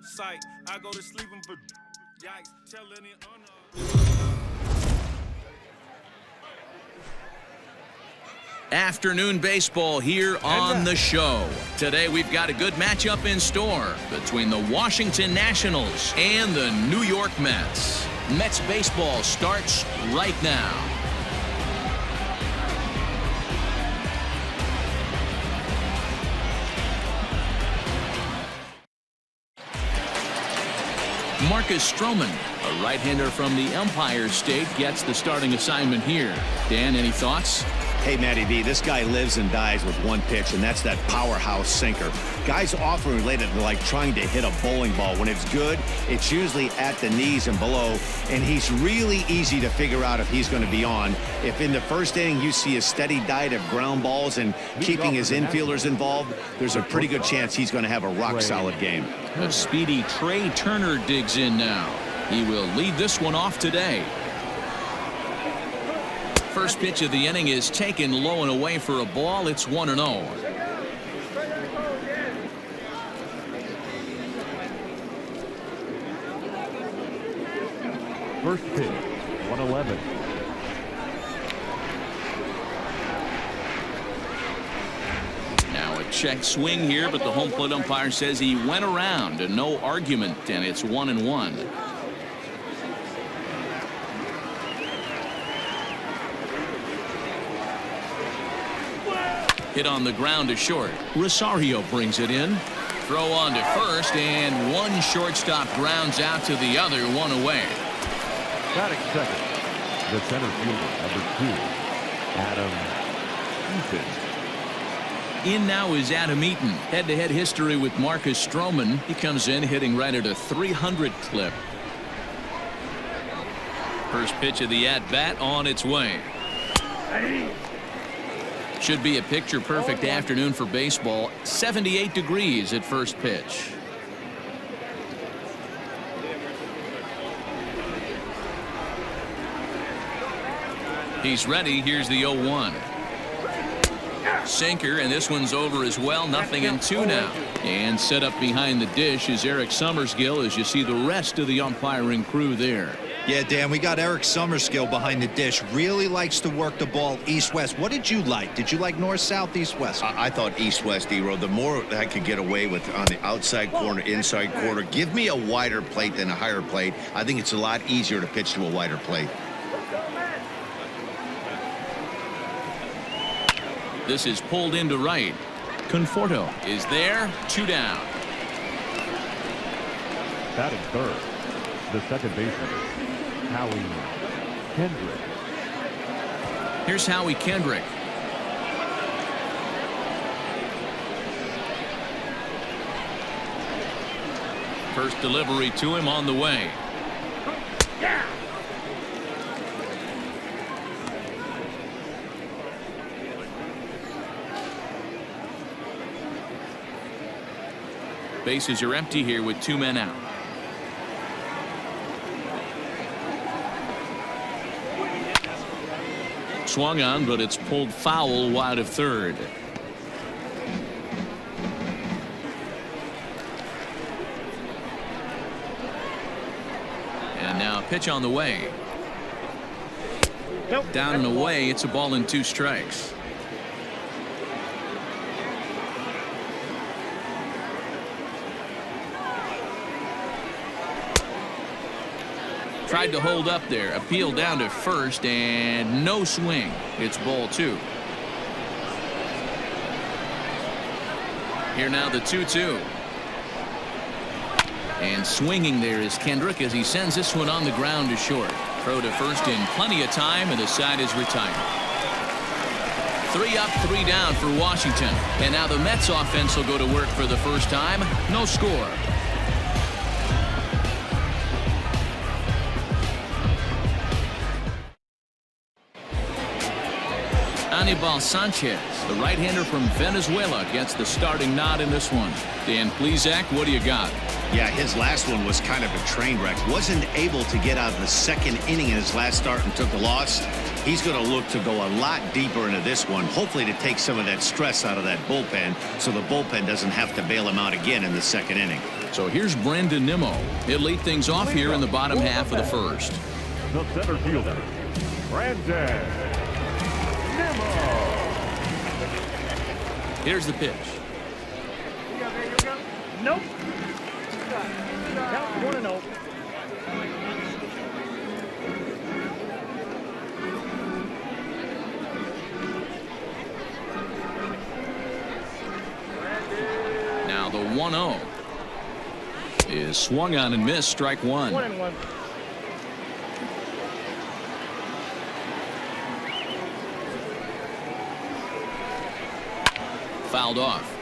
sight. I go to sleeping for yikes. Tell any Afternoon baseball here on the show. Today we've got a good matchup in store between the Washington Nationals and the New York Mets. Mets baseball starts right now. Marcus Stroman, a right-hander from the Empire State, gets the starting assignment here. Dan, any thoughts? Hey, Matty V, this guy lives and dies with one pitch, and that's that powerhouse sinker. Guys often relate it to like trying to hit a bowling ball. When it's good, it's usually at the knees and below, and he's really easy to figure out if he's going to be on. If in the first inning you see a steady diet of ground balls and keeping his infielders involved, there's a pretty good chance he's going to have a rock-solid game. A speedy Trey Turner digs in now. He will lead this one off today. First pitch of the inning is taken low and away for a ball. It's 1-0. First pitch, 111. Now a check swing here, but the home plate umpire says he went around and no argument, and it's 1-1. Hit on the ground to short. Rosario brings it in. Throw on to first, and one shortstop grounds out to the other, one away. Batting second, the center fielder, number 2, Adam Eaton. In now is Adam Eaton. Head-to-head history with Marcus Stroman. He comes in hitting right at a 300 clip. First pitch of the at-bat on its way. Should be a picture-perfect afternoon for baseball. 78 degrees at first pitch. He's ready. Here's the 0-1. Sinker, and this one's over as well. 0-2 now. And set up behind the dish is Eric Summerskill as you see the rest of the umpiring crew there. Yeah, Dan, we got Eric Summerskill behind the dish. Really likes to work the ball east-west. What did you like? Did you like north-south, east-west? I thought east-west, D-Row. The more I could get away with on the outside corner, inside corner, give me a wider plate than a higher plate. I think it's a lot easier to pitch to a wider plate. This is pulled into right. Conforto is there. 2 down. Batting third, the second baseman, Howie Kendrick. Here's Howie Kendrick. First delivery to him on the way. Bases are empty here with 2 men out. Swung on, but it's pulled foul wide of third. And now a pitch on the way. Down and away. It's a ball and 2 strikes. Tried to hold up there. Appeal down to first, and no swing. It's ball 2. Here now the 2-2. And swinging there is Kendrick as he sends this one on the ground to short. Throw to first in plenty of time, and the side is retired. 3 up, 3 down for Washington. And now the Mets offense will go to work for the first time. No score. Anibal Sanchez, the right-hander from Venezuela, gets the starting nod in this one. Dan Plesac, what do you got? Yeah, his last one was kind of a train wreck. Wasn't able to get out of the second inning in his last start and took the loss. He's going to look to go a lot deeper into this one, hopefully to take some of that stress out of that bullpen so the bullpen doesn't have to bail him out again in the second inning. So here's Brandon Nimmo. He'll lead things off here in the bottom half of the first. The center fielder, Brandon Nimmo. Here's the pitch. Nope. Count 1-0. Now the 1-0 is swung on and missed. Strike one. 1-1. Fouled off.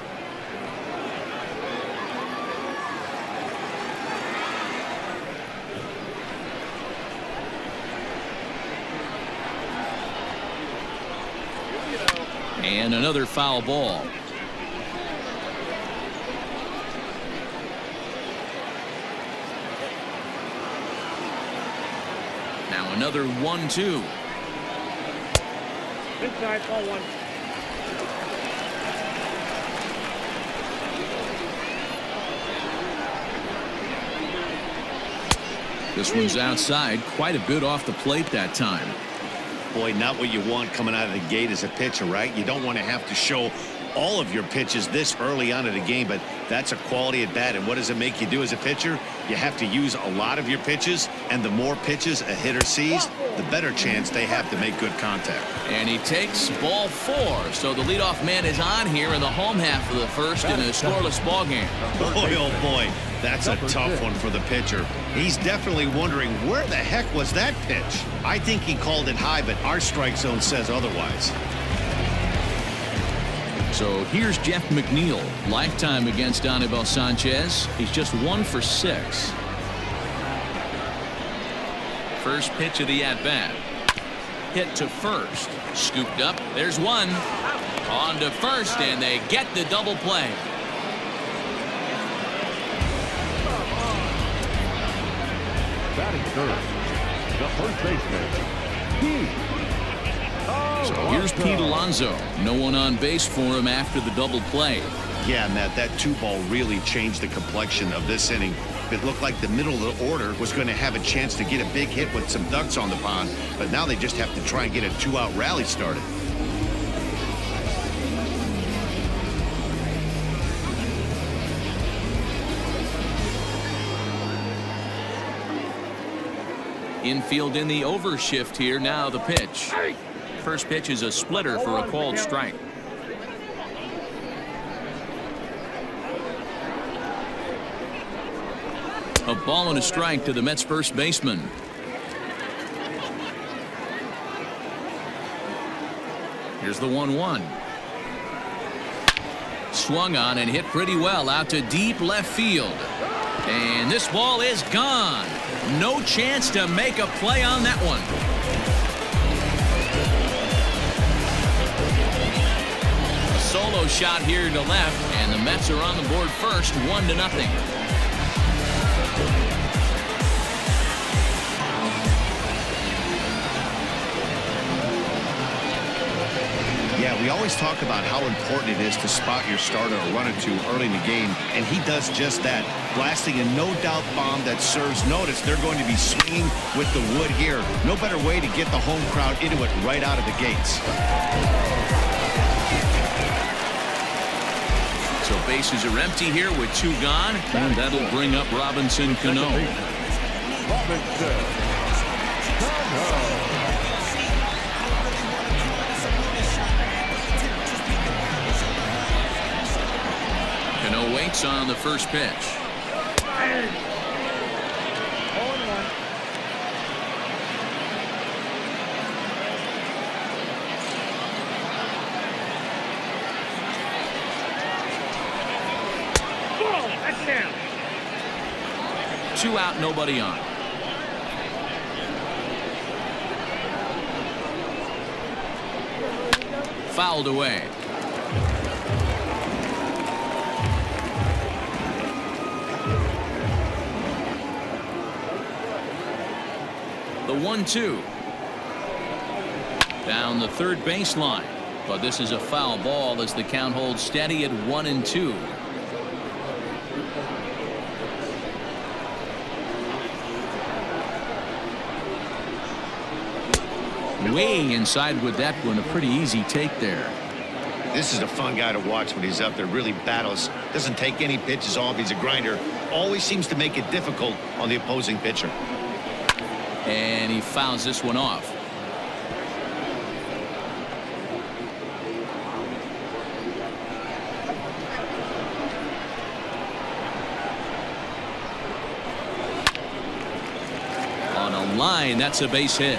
And another foul ball. Now another 1-2. Inside, ball one. This one's outside, quite a bit off the plate that time. Boy, not what you want coming out of the gate as a pitcher, right? You don't want to have to show all of your pitches this early on in the game, but that's a quality at bat. And what does it make you do as a pitcher? You have to use a lot of your pitches, and the more pitches a hitter sees, the better chance they have to make good contact. And he takes ball 4. So the leadoff man is on here in the home half of the first in a scoreless ball game. Boy, oh boy, that's a tough one for the pitcher. He's definitely wondering, where the heck was that pitch? I think he called it high, but our strike zone says otherwise. So here's Jeff McNeil. Lifetime against Anibal Sanchez. He's just 1 for 6. First pitch of the at-bat. Hit to first. Scooped up. There's one. On to first, and they get the double play. Batting third, the first baseman, Pete. So here's Pete Alonso. No one on base for him after the double play. Yeah, Matt, that 2-ball really changed the complexion of this inning. It looked like the middle of the order was going to have a chance to get a big hit with some ducks on the pond, but now they just have to try and get a 2-out rally started. Infield in the overshift here. Now the pitch. First pitch is a splitter for a called strike. A ball and a strike to the Mets first baseman. Here's the 1-1. Swung on and hit pretty well out to deep left field. And this ball is gone. No chance to make a play on that one. A solo shot here to left, and the Mets are on the board first, 1-0. Yeah, we always talk about how important it is to spot your starter or run it to early in the game, and he does just that, blasting a no-doubt bomb that serves notice. They're going to be swinging with the wood here. No better way to get the home crowd into it right out of the gates. So bases are empty here with 2 gone, and that'll bring up Robinson Cano. Robinson Cano. Cano waits on the first pitch. 0-1. Ball, that's down. 2 out, nobody on. Fouled away. The 1-2. down the third baseline. But this is a foul ball as the count holds steady at 1-2. Way inside with that one. A pretty easy take there. This is a fun guy to watch when he's up there. Really battles. Doesn't take any pitches off. He's a grinder. Always seems to make it difficult on the opposing pitcher. And he fouls this one off. On a line, that's a base hit.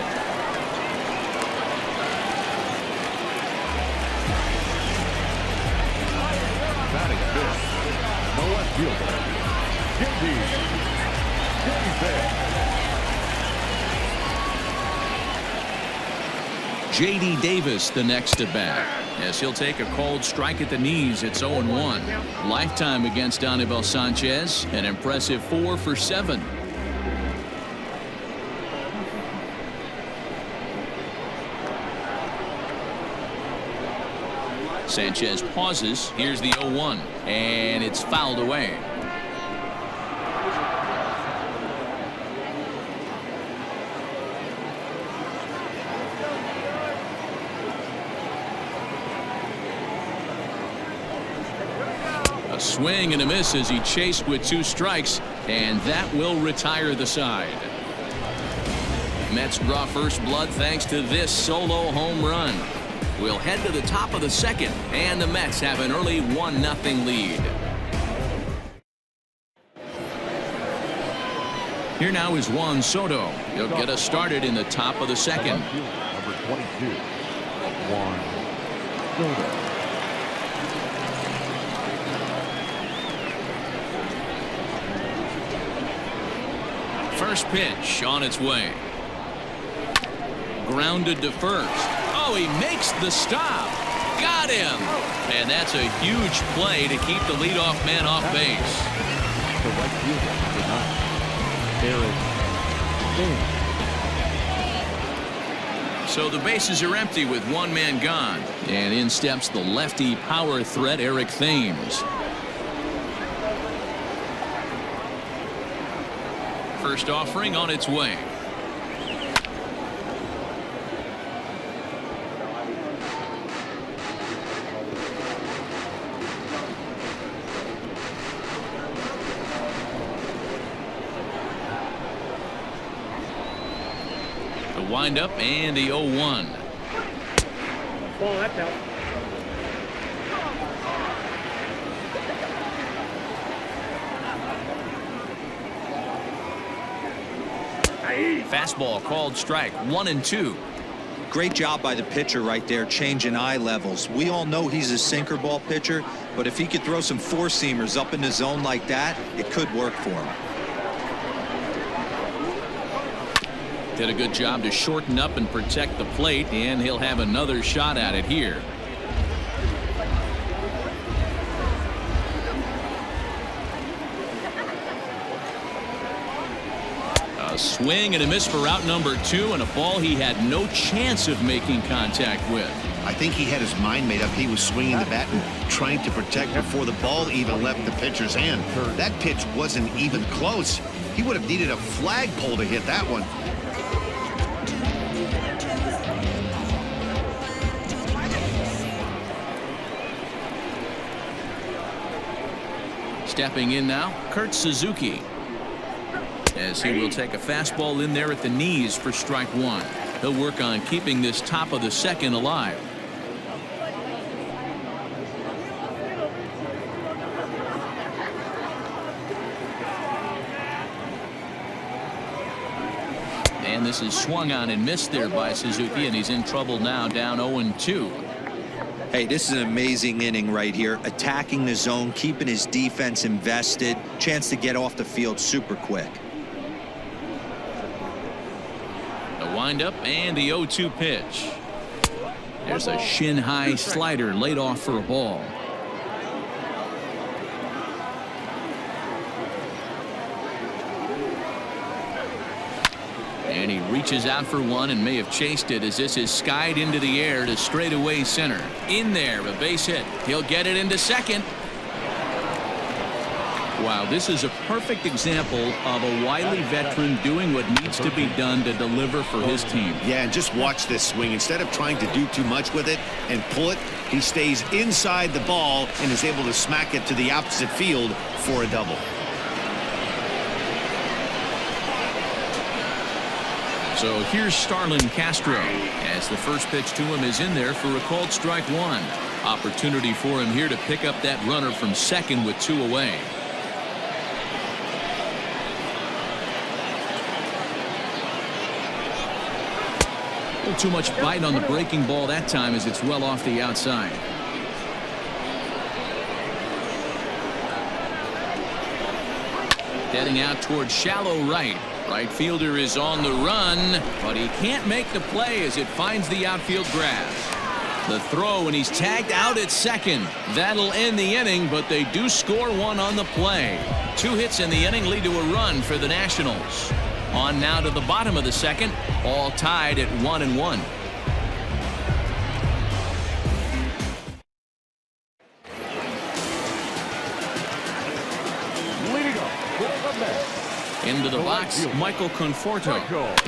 Batting fifth. No left fielder. J.D. Davis the next at bat, as he'll take a cold strike at the knees. It's 0-1. Lifetime against Anibal Sanchez, an impressive 4 for 7. Sanchez pauses. Here's the 0-1, and it's fouled away. A swing and a miss as he chased with 2 strikes, and that will retire the side. Mets draw first blood thanks to this solo home run. We'll head to the top of the second, and the Mets have an early 1-0 lead. Here now is Juan Soto. He'll get us started in the top of the second. Number 22, Juan Soto. First pitch on its way. Grounded to first. Oh, he makes the stop. Got him. And that's a huge play to keep the leadoff man off base. The right fielder, number 9, Eric. So the bases are empty with 1 man gone. And in steps the lefty power threat, Eric Thames. First offering on its way. The windup and the 0-1. Ball, that's out. Fastball called strike. 1-2. Great job by the pitcher right there, changing eye levels. We all know he's a sinker ball pitcher, but if he could throw some 4-seamers up in the zone like that, it could work for him. Did a good job to shorten up and protect the plate, and he'll have another shot at it here. A swing and a miss for out number 2, and a ball he had no chance of making contact with. I think he had his mind made up. He was swinging the bat and trying to protect before the ball even left the pitcher's hand. That pitch wasn't even close. He would have needed a flagpole to hit that one. Stepping in now, Kurt Suzuki, as he will take a fastball in there at the knees for strike 1. He'll work on keeping this top of the second alive. And this is swung on and missed there by Suzuki, and he's in trouble now, down 0-2. Hey, this is an amazing inning right here. Attacking the zone, keeping his defense invested. Chance to get off the field super quick. The windup and the 0-2 pitch. There's a shin-high slider laid off for a ball. And he reaches out for one and may have chased it as this is skied into the air to straightaway center. In there, a base hit. He'll get it into second. Wow, this is a perfect example of a wily veteran doing what needs to be done to deliver for his team. Yeah, and just watch this swing. Instead of trying to do too much with it and pull it, he stays inside the ball and is able to smack it to the opposite field for a double. So here's Starlin Castro as the first pitch to him is in there for a called strike one. Opportunity for him here to pick up that runner from second with two away. A little too much bite on the breaking ball that time as it's well off the outside. Heading out towards shallow right. Right fielder is on the run, but he can't make the play as it finds the outfield grass. The throw, and he's tagged out at second. That'll end the inning, but they do score one on the play. 2 hits in the inning lead to a run for the Nationals. On now to the bottom of the second, all tied at 1-1. Into the box, Michael Conforto.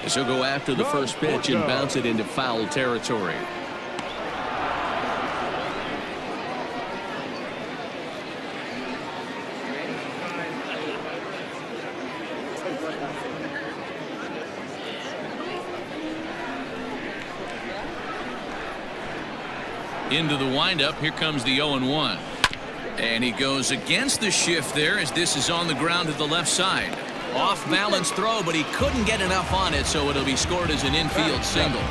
As he'll go after the first pitch and bounce it into foul territory. Into the windup, here comes the 0-1. And he goes against the shift there as this is on the ground to the left side. Off balance throw, but he couldn't get enough on it, so it'll be scored as an infield single.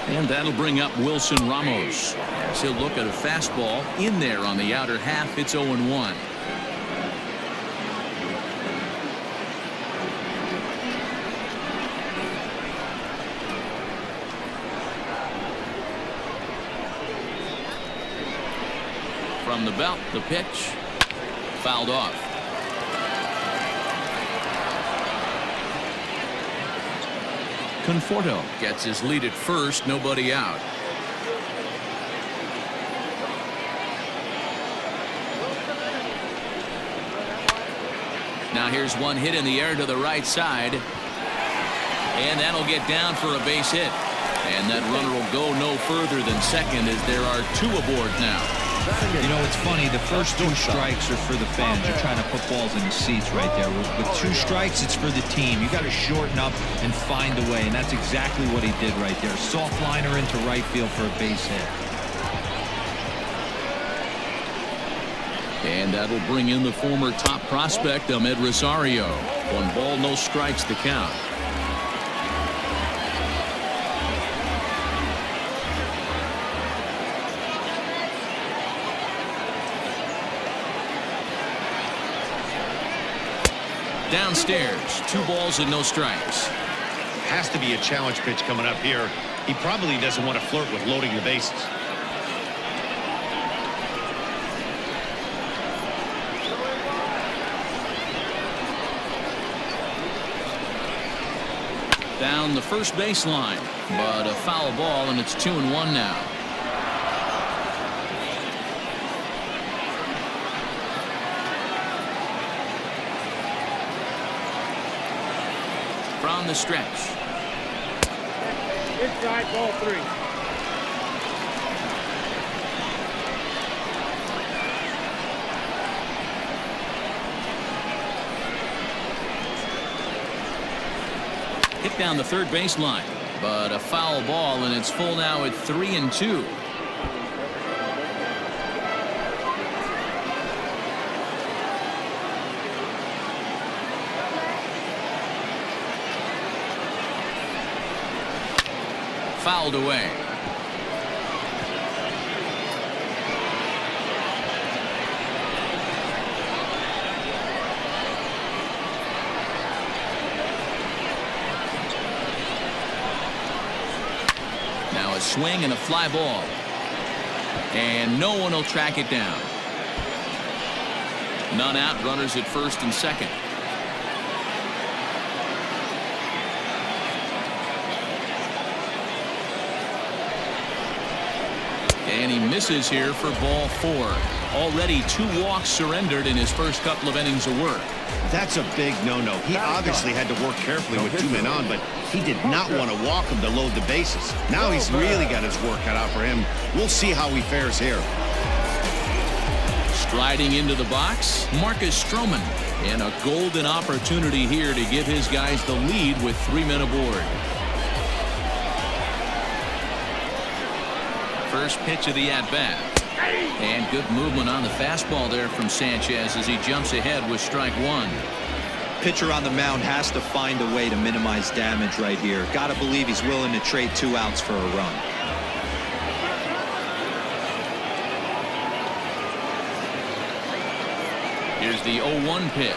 And that'll bring up Wilson Ramos as he'll look at a fastball in there on the outer half. It's 0-1. From the belt, the pitch fouled off. Conforto gets his lead at first, nobody out. Now here's one hit in the air to the right side, and that'll get down for a base hit, and that runner will go no further than second as there are 2 aboard now. You know, it's funny. The first 2 strikes are for the fans. You're trying to put balls in the seats right there. With 2 strikes, it's for the team. You got to shorten up and find a way, and that's exactly what he did right there. Soft liner into right field for a base hit. And that'll bring in the former top prospect, Ahmed Rosario. 1 ball, no strikes to count. Downstairs, 2 balls and no strikes. Has to be a challenge pitch coming up here. He probably doesn't want to flirt with loading the bases. Down the first baseline, but a foul ball, and it's 2-1 now. From the stretch. Inside, ball 3. Hit down the third baseline, but a foul ball, and it's full now at 3-2. Fouled away. Now a swing and a fly ball. And no one will track it down. None out, runners at first and second. And he misses here for ball 4. Already 2 walks surrendered in his first couple of innings of work. That's a big no-no. He obviously had to work carefully with 2 men on, but he did not want to walk him to load the bases. Now he's really got his work cut out for him. We'll see how he fares here. Striding into the box, Marcus Stroman. And a golden opportunity here to give his guys the lead with 3 men aboard. First pitch of the at-bat. And good movement on the fastball there from Sanchez as he jumps ahead with strike 1. Pitcher on the mound has to find a way to minimize damage right here. Got to believe he's willing to trade 2 outs for a run. Here's the 0-1 pitch.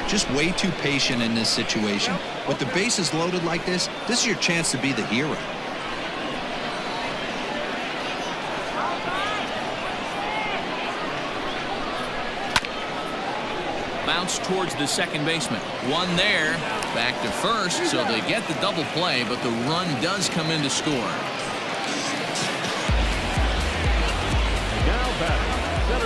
Just way too patient in this situation. With the bases loaded like this is your chance to be the hero. Bounce towards the second baseman. One there. Back to first, so they get the double play, but the run does come in to score.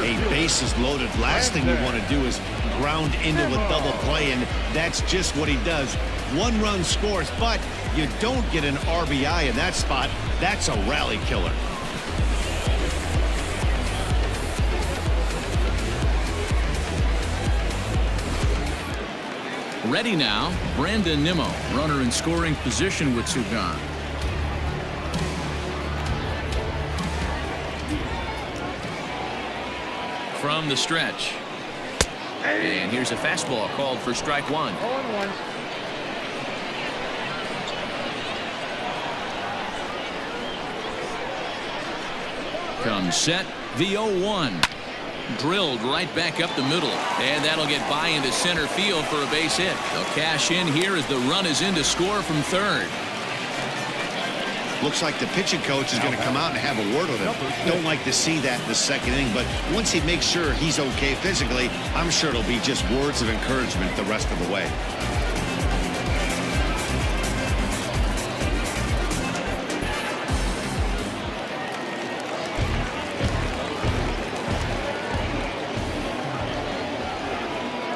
A bases loaded. Last thing you want to do is ground into a double play, and that's just what he does. 1 run scores, but you don't get an RBI in that spot. That's a rally killer. Ready now, Brandon Nimmo, runner in scoring position with 2 gone. From the stretch. And here's a fastball called for strike 1. 0-1. Comes set, the 0-1. Drilled right back up the middle, and that'll get by into center field for a base hit. They'll cash in here as the run is in to score from third. Looks like the pitching coach is going to come out and have a word with him. Don't like to see that in the second inning, but once he makes sure he's okay physically, I'm sure it'll be just words of encouragement the rest of the way.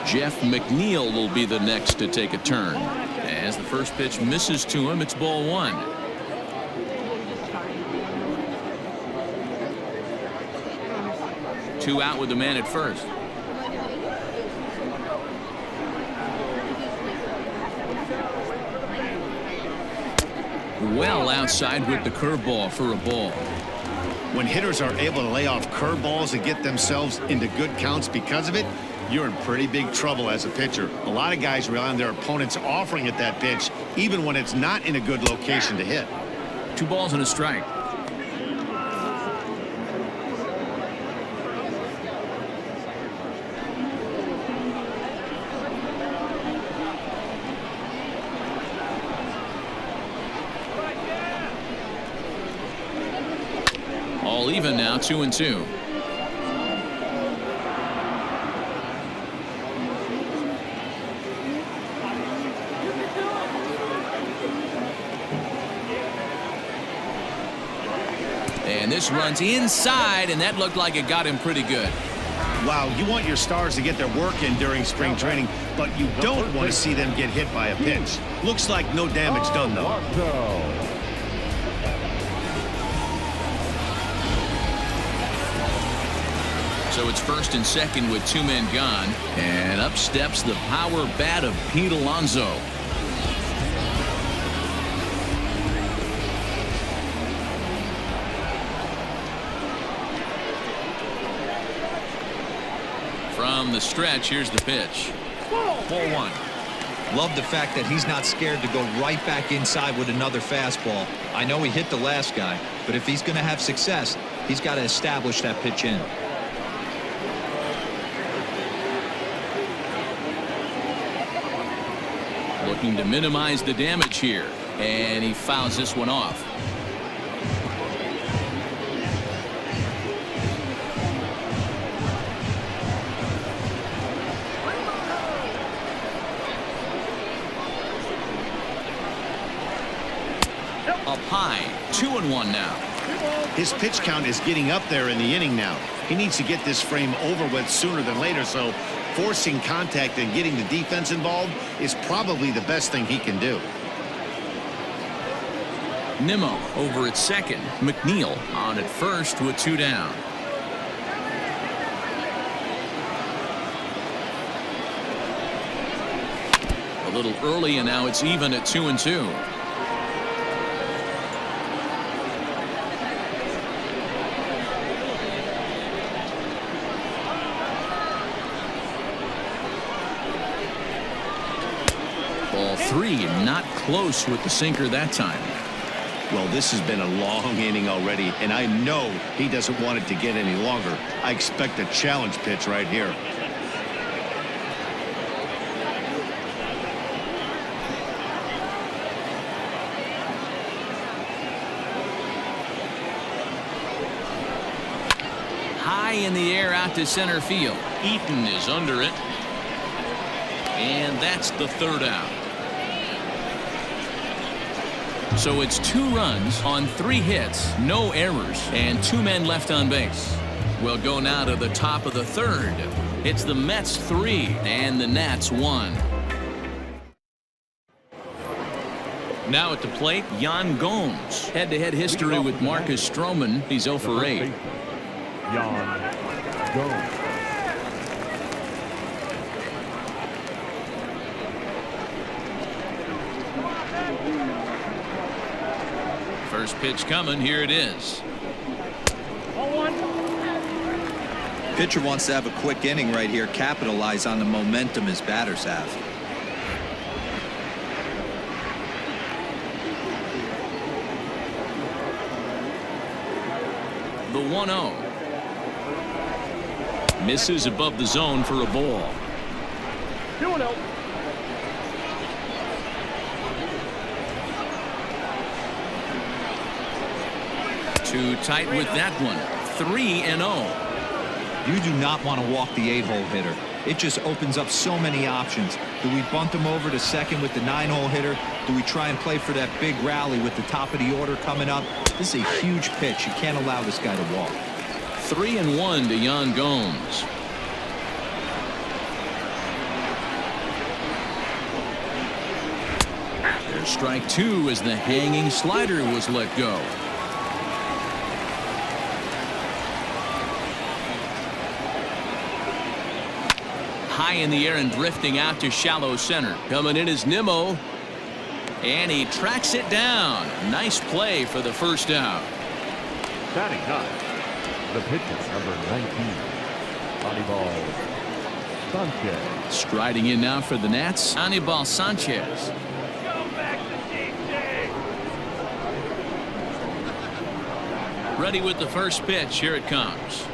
Jeff McNeil will be the next to take a turn. As the first pitch misses to him, it's ball 1. Two out with the man at first. Well outside with the curveball for a ball. When hitters are able to lay off curveballs and get themselves into good counts because of it, you're in pretty big trouble as a pitcher. A lot of guys rely on their opponents offering at that pitch, even when it's not in a good location to hit. 2 balls and a strike. All even now, 2-2. And this runs inside, and that looked like it got him pretty good. Wow, you want your stars to get their work in during spring training, but you don't want to see them get hit by a pitch. Looks like no damage done, though. So it's first and second with 2 men gone, and up steps the power bat of Pete Alonso. From the stretch, here's the pitch. Ball 1. Love the fact that he's not scared to go right back inside with another fastball. I know he hit the last guy, but if he's going to have success, he's got to establish that pitch in. Looking to minimize the damage here, and he fouls this one off. Up high, 2-1 now. His pitch count is getting up there in the inning now. He needs to get this frame over with sooner than later, so forcing contact and getting the defense involved is probably the best thing he can do. Nimmo over at second. McNeil on at first with 2 down. A little early, and now it's even at 2-2. Ball 3, not close with the sinker that time. Well, this has been a long inning already, and I know he doesn't want it to get any longer. I expect a challenge pitch right here. High in the air out to center field. Eaton is under it. And that's the 3rd out. So it's 2 runs on 3 hits, no errors, and 2 men left on base. We'll go now to the top of the 3rd. It's the Mets 3 and the Nats 1. Now at the plate, Yan Gomes. Head-to-head history with Marcus Stroman. He's 0 for 8. Yan Gomes. First pitch coming. Here it is. Pitcher wants to have a quick inning right here, capitalize on the momentum his batters have. The 1-0. Misses above the zone for a ball. 2-0. Too tight with that one. 3-0. You do not want to walk the 8-hole hitter. It just opens up so many options. Do we bunt him over to second with the 9-hole hitter? Do we try and play for that big rally with the top of the order coming up? This is a huge pitch. You can't allow this guy to walk. 3-1 to Yan Gomes. There's strike 2 as the hanging slider was let go. High in the air and drifting out to shallow center. Coming in is Nimmo. And he tracks it down. Nice play for the 1st out. Batting high, the pitcher, number 19, Anibal Sanchez. Striding in now for the Nats, Anibal Sanchez. Ready with the first pitch. Here it comes.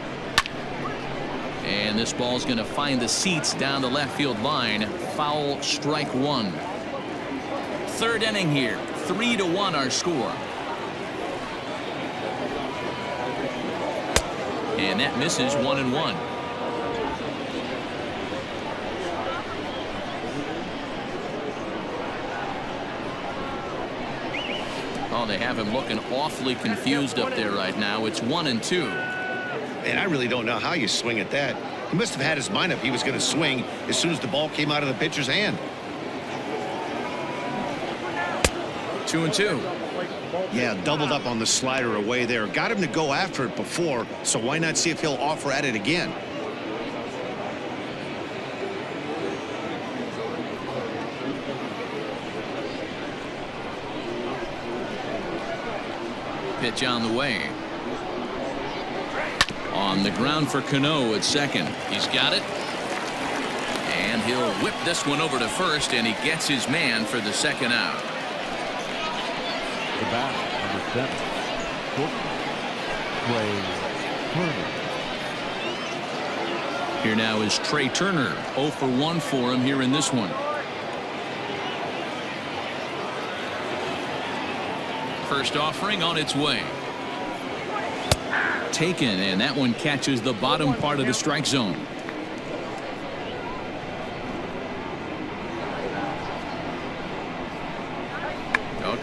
And this ball's going to find the seats down the left field line. Foul, strike 1. 3rd inning here. 3-1 our score. And that misses 1-1. Oh, they have him looking awfully confused up there right now. It's 1-2. And I really don't know how you swing at that. He must have had his mind up he was going to swing as soon as the ball came out of the pitcher's hand. 2-2. Yeah, doubled up on the slider away there. Got him to go after it before, so why not see if he'll offer at it again? Pitch on the way. On the ground for Cano at second. He's got it. And he'll whip this one over to first, and he gets his man for the 2nd out. The bat, number 7, Trey Turner. Here now is Trey Turner. 0 for 1 for him here in this one. First offering on its way. Taken, and that one catches the bottom part of the strike zone.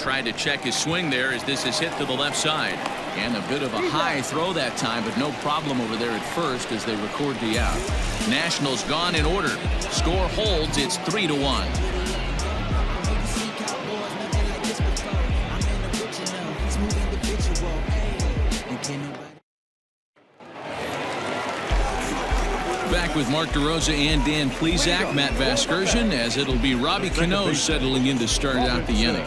tried to check his swing there as this is hit to the left side. And a bit of a high throw that time, but no problem over there at first as they record the out. Nationals gone in order. Score holds. It's 3-1. Back with Mark DeRosa and Dan Plesac, Matt Vasgersian, as it'll be Robbie Cano settling in to start out the inning.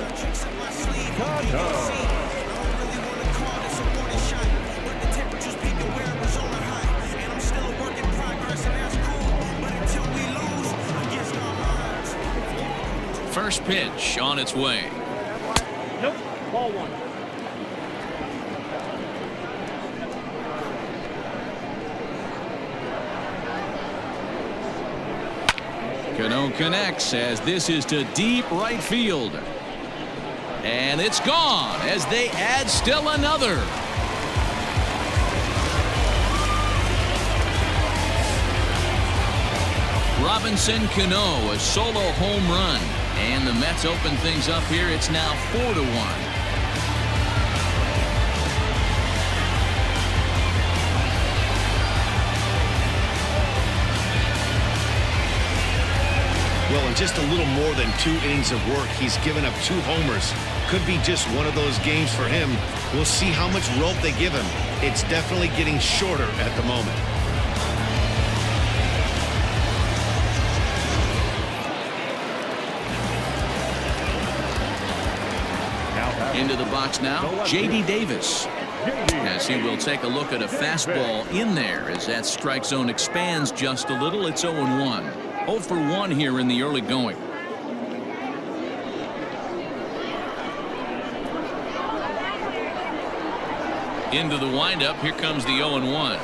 First pitch on its way. Nope. Ball one. Cano connects as this is to deep right field. And it's gone as they add still another. Robinson Cano, a solo home run. And the Mets open things up here. It's now 4-1. Well, in just a little more than 2 innings of work, he's given up 2 homers. Could be just one of those games for him. We'll see how much rope they give him. It's definitely getting shorter at the moment. Into the box now, J.D. Davis. As he will take a look at a fastball in there as that strike zone expands just a little. It's 0-1. 0 for 1 here in the early going. Into the windup. Here comes the 0-1.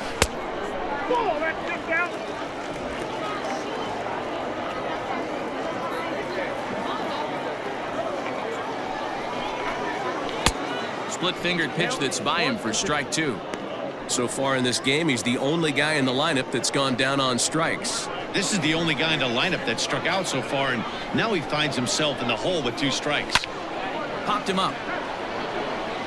Split-fingered pitch that's by him for strike 2. So far in this game, he's the only guy in the lineup that's gone down on strikes. This is the only guy in the lineup that struck out so far, and now he finds himself in the hole with 2 strikes. Popped him up.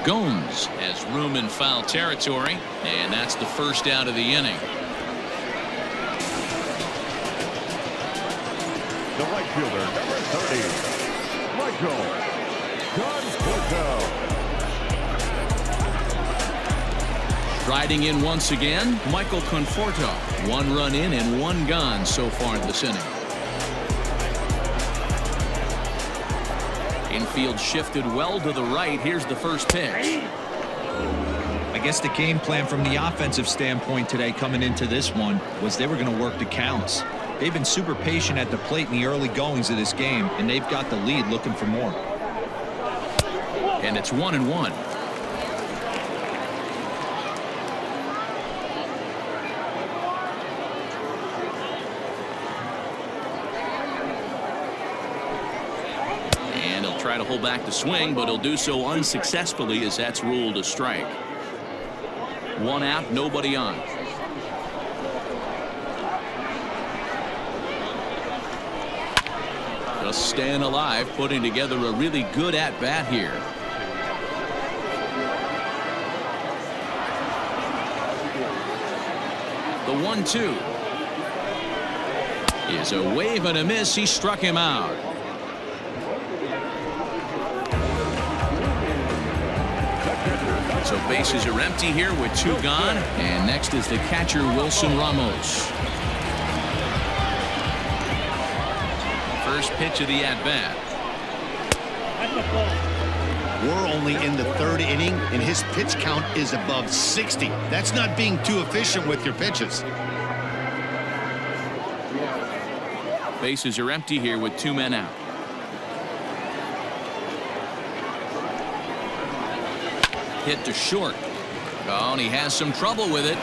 Gomes has room in foul territory, and that's the first out of the inning. The right fielder, number 30, Michael Conforto. Riding in once again, Michael Conforto. 1 run in and 1 gone so far this inning. Infield shifted well to the right. Here's the first pitch. I guess the game plan from the offensive standpoint today coming into this one was they were going to work the counts. They've been super patient at the plate in the early goings of this game, and they've got the lead looking for more. And it's 1-1. Try to hold back the swing, but he'll do so unsuccessfully as that's ruled a strike. 1 out, nobody on. Just staying alive, putting together a really good at-bat here. The 1-2 is a wave and a miss. He struck him out. So bases are empty here with 2 gone. And next is the catcher, Wilson Ramos. First pitch of the at-bat. We're only in the 3rd inning, and his pitch count is above 60. That's not being too efficient with your pitches. Bases are empty here with 2 men out. Hit to short. Oh, and he has some trouble with it.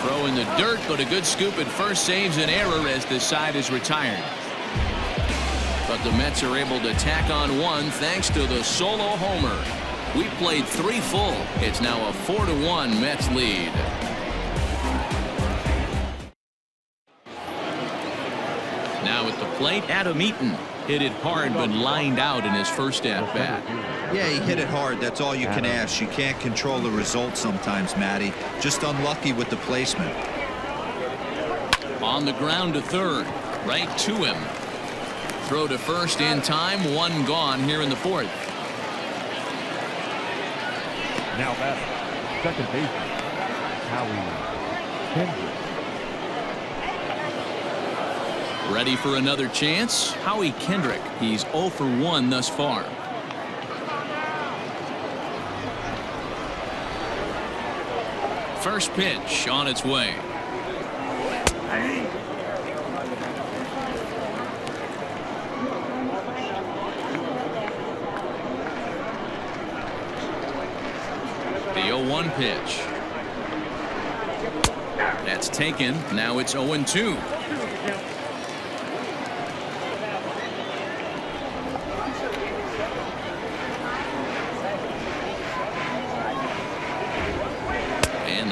Throw in the dirt, but a good scoop at first saves an error as the side is retired. But the Mets are able to tack on 1 thanks to the solo homer. We played 3 full. It's now a 4-1 Mets lead. Now at the plate, Adam Eaton. Hit it hard, but lined out in his first at-bat. Yeah, he hit it hard. That's all you can ask. You can't control the result sometimes, Matty. Just unlucky with the placement. On the ground to third. Right to him. Throw to first in time. One gone here in the fourth. Now batting, second baseman, Howie Kendrick. Ready for another chance? Howie Kendrick. He's 0 for 1 thus far. First pitch on its way. The 0-1 pitch. That's taken. Now it's 0-2.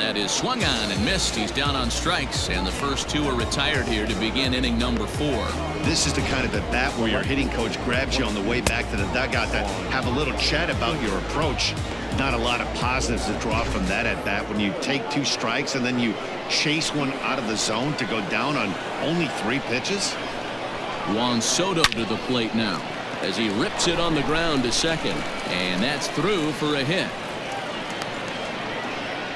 That is swung on and missed. He's down on strikes, and the first two are retired here to begin inning number 4. This is the kind of at bat where your hitting coach grabs you on the way back to the dugout to have a little chat about your approach. Not a lot of positives to draw from that at bat when you take 2 strikes and then you chase one out of the zone to go down on only 3 pitches. Juan Soto to the plate now as he rips it on the ground to second, and that's through for a hit.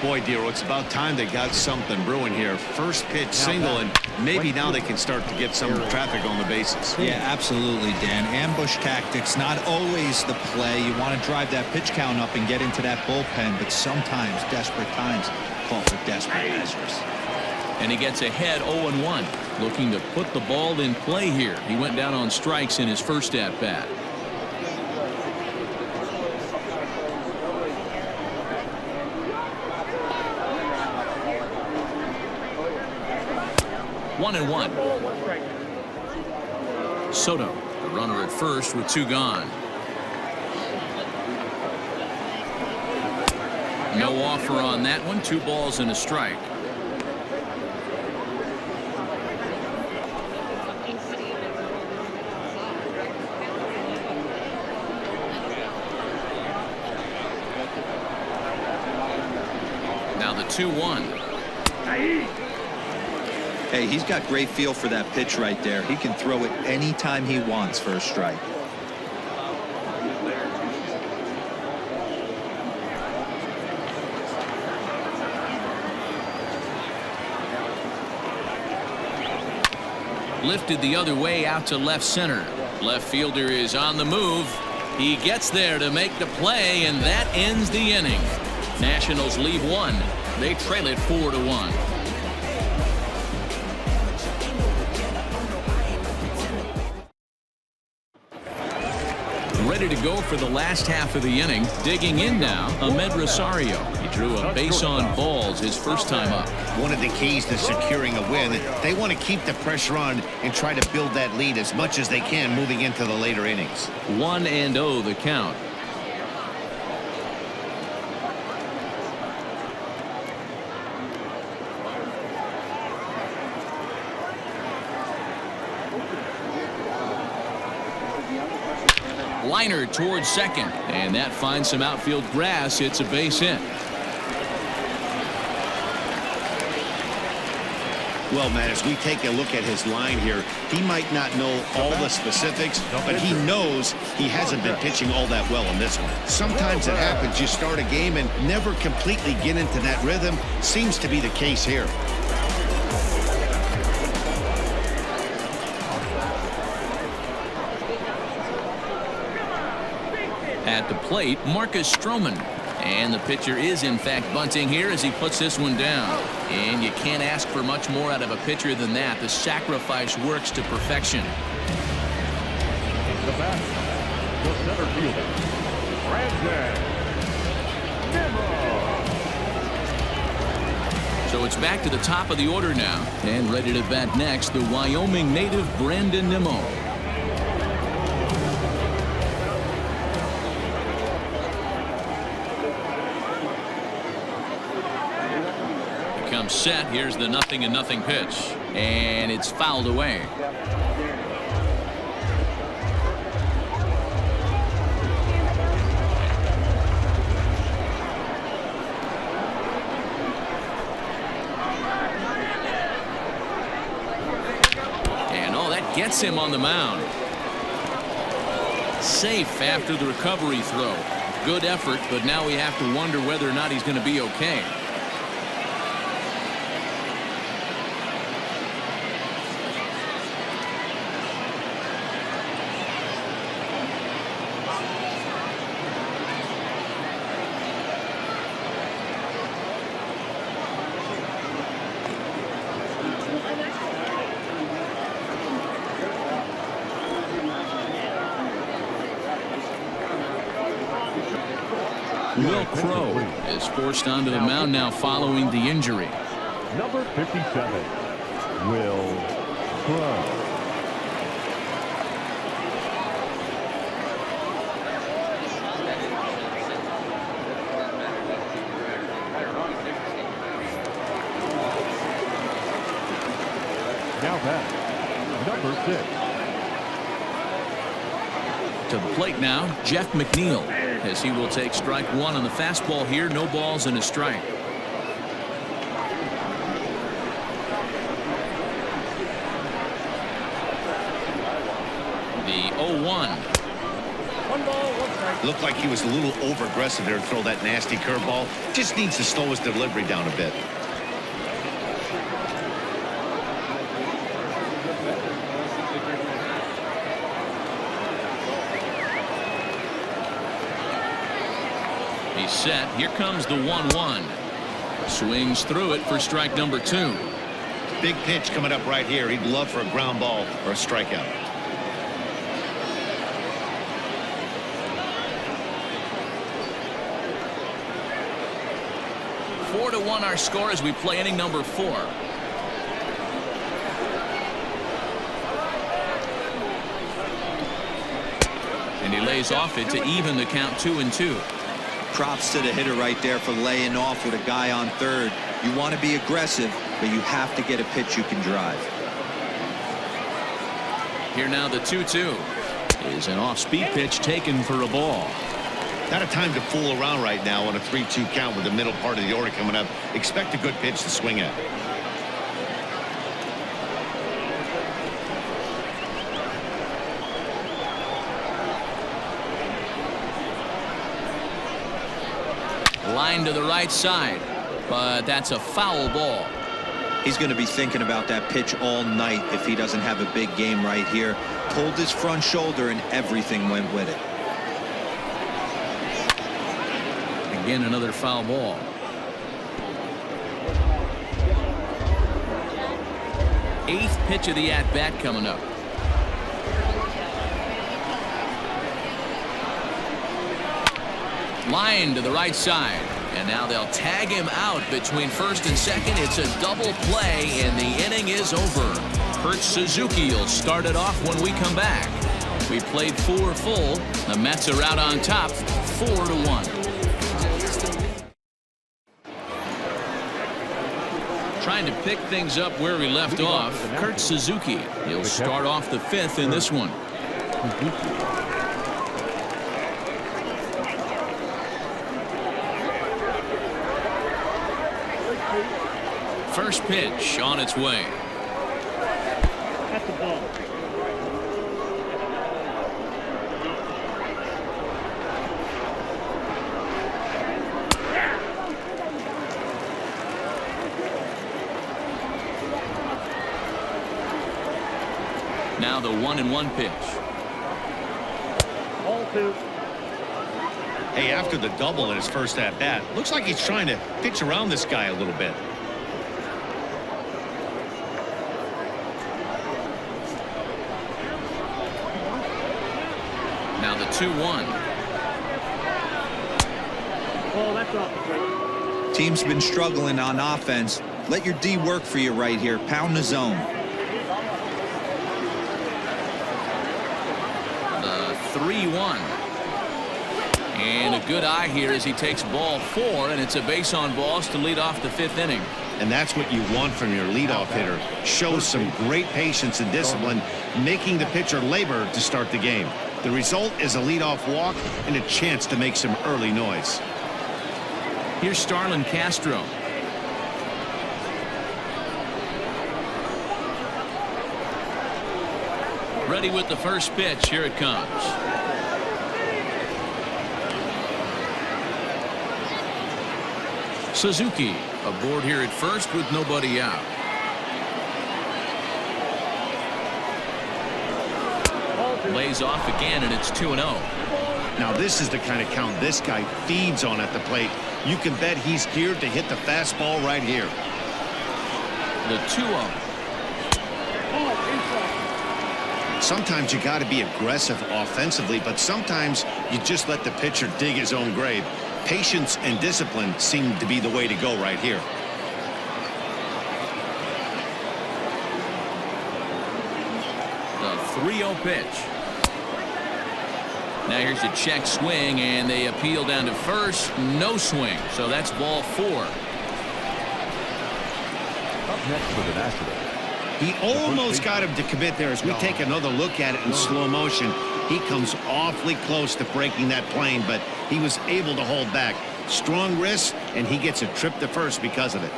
Boy, Dero, it's about time they got something brewing here. First pitch single, and maybe now they can start to get some traffic on the bases. Yeah, absolutely, Dan. Ambush tactics, not always the play. You want to drive that pitch count up and get into that bullpen, but sometimes desperate times call for desperate measures. And he gets ahead 0-1, looking to put the ball in play here. He went down on strikes in his first at-bat. One and one. Soto, the runner at first with 2 gone. No offer on that one. 2 balls and a strike. Now the 2-1. Hey, he's got great feel for that pitch right there. He can throw it anytime he wants for a strike. Lifted the other way out to left center. Left fielder is on the move. He gets there to make the play, and that ends the inning. Nationals lead 1. They trail it 4-1. Ready to go for the last half of the inning. Digging in now, Ahmed Rosario. He drew a base on balls his first time up. One of the keys to securing a win, they want to keep the pressure on and try to build that lead as much as they can moving into the later innings. 1-0 the count. Liner towards second, and that finds some outfield grass. It's a base hit. Well, man, as we take a look at his line here, he might not know all the specifics, but he knows he hasn't been pitching all that well in this one. Sometimes it happens. You start a game and never completely get into that rhythm. Seems to be the case here. At the plate, Marcus Stroman. And the pitcher is, in fact, bunting here as he puts this one down. And you can't ask for much more out of a pitcher than that. The sacrifice works to perfection. The bat, the center fielder, Brandon Nimmo. So it's back to the top of the order now. And ready to bat next, the Wyoming native Brandon Nimmo. Set. Here's the 0-0 pitch, and it's fouled away. hits him on the mound. Safe after the recovery throw. Good effort, but now we have to wonder whether or not he's going to be okay. Will Crow is forced onto the mound now following the injury. Number 57, Will Crow. Now back, number 6. To the plate now, Jeff McNeil, as he will take strike one on the fastball here. No balls and a strike. The 0-1. One ball, one strike. Looked like he was a little over-aggressive there to throw that nasty curveball. Just needs to slow his delivery down a bit. He's set. Here comes the 1-1. Swings through it for strike number 2. Big pitch coming up right here. He'd love for a ground ball or a strikeout. Four to 1 our score as we play inning number 4. And he lays off it to even the count 2-2. Props to the hitter right there for laying off with a guy on third. You want to be aggressive, but you have to get a pitch you can drive. Here now the 2-2 is an off-speed pitch taken for a ball. Not a time to fool around right now on a 3-2 count with the middle part of the order coming up. Expect a good pitch to swing at. Line to the right side, but that's a foul ball. He's going to be thinking about that pitch all night if he doesn't have a big game right here. Pulled his front shoulder and everything went with it. Again, another foul ball. Eighth pitch of the at-bat coming up. Line to the right side, and now they'll tag him out between first and second. It's a double play, and the inning is over. Kurt Suzuki will start it off when we come back. We played 4 full. The Mets are out on top, 4-1. Trying to pick things up where we left off. Kurt Suzuki. He'll start off the 5th in this one. First pitch on its way. That's the ball. Now the 1-1 pitch. Ball 2. Hey, after the double in his first at-bat, looks like he's trying to pitch around this guy a little bit. Now the 2-1. Ball, that's off the plate. Team's been struggling on offense. Let your D work for you right here. Pound the zone. The 3-1. And a good eye here as he takes ball 4, and it's a base on balls to lead off the 5th inning. And that's what you want from your leadoff hitter. Shows some great patience and discipline, making the pitcher labor to start the game. The result is a leadoff walk and a chance to make some early noise. Here's Starlin Castro. Ready with the first pitch. Here it comes. Suzuki aboard here at first with nobody out. Lays off again, and it's 2-0. Now this is the kind of count this guy feeds on at the plate. You can bet he's geared to hit the fastball right here. The 2-0. Sometimes you got to be aggressive offensively, but sometimes you just let the pitcher dig his own grave. Patience and discipline seem to be the way to go right here. The 3-0 pitch. Now here's a check swing, and they appeal down to first. No swing, so that's ball 4. Up next for the Nationals. He almost got him to commit there. As we take another look at it in slow motion, he comes awfully close to breaking that plane, but he was able to hold back. Strong wrist, and he gets a trip to first because of it.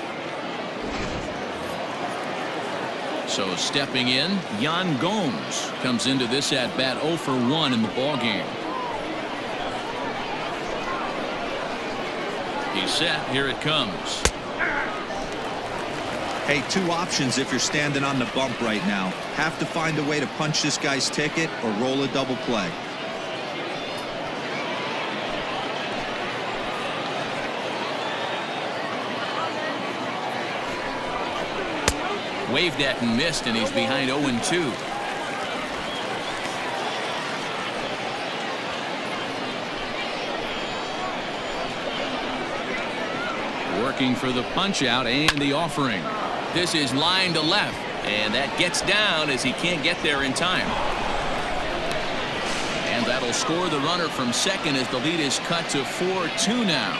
So stepping in, Yan Gomes comes into this at bat 0 for 1 in the ball game. He's set. Here it comes. Hey, 2 options if you're standing on the bump right now. Have to find a way to punch this guy's ticket or roll a double play. Waved at and missed, and he's behind 0-2. Working for the punch out and the offering. This is line to left, and that gets down as he can't get there in time. And that'll score the runner from second as the lead is cut to 4-2 now.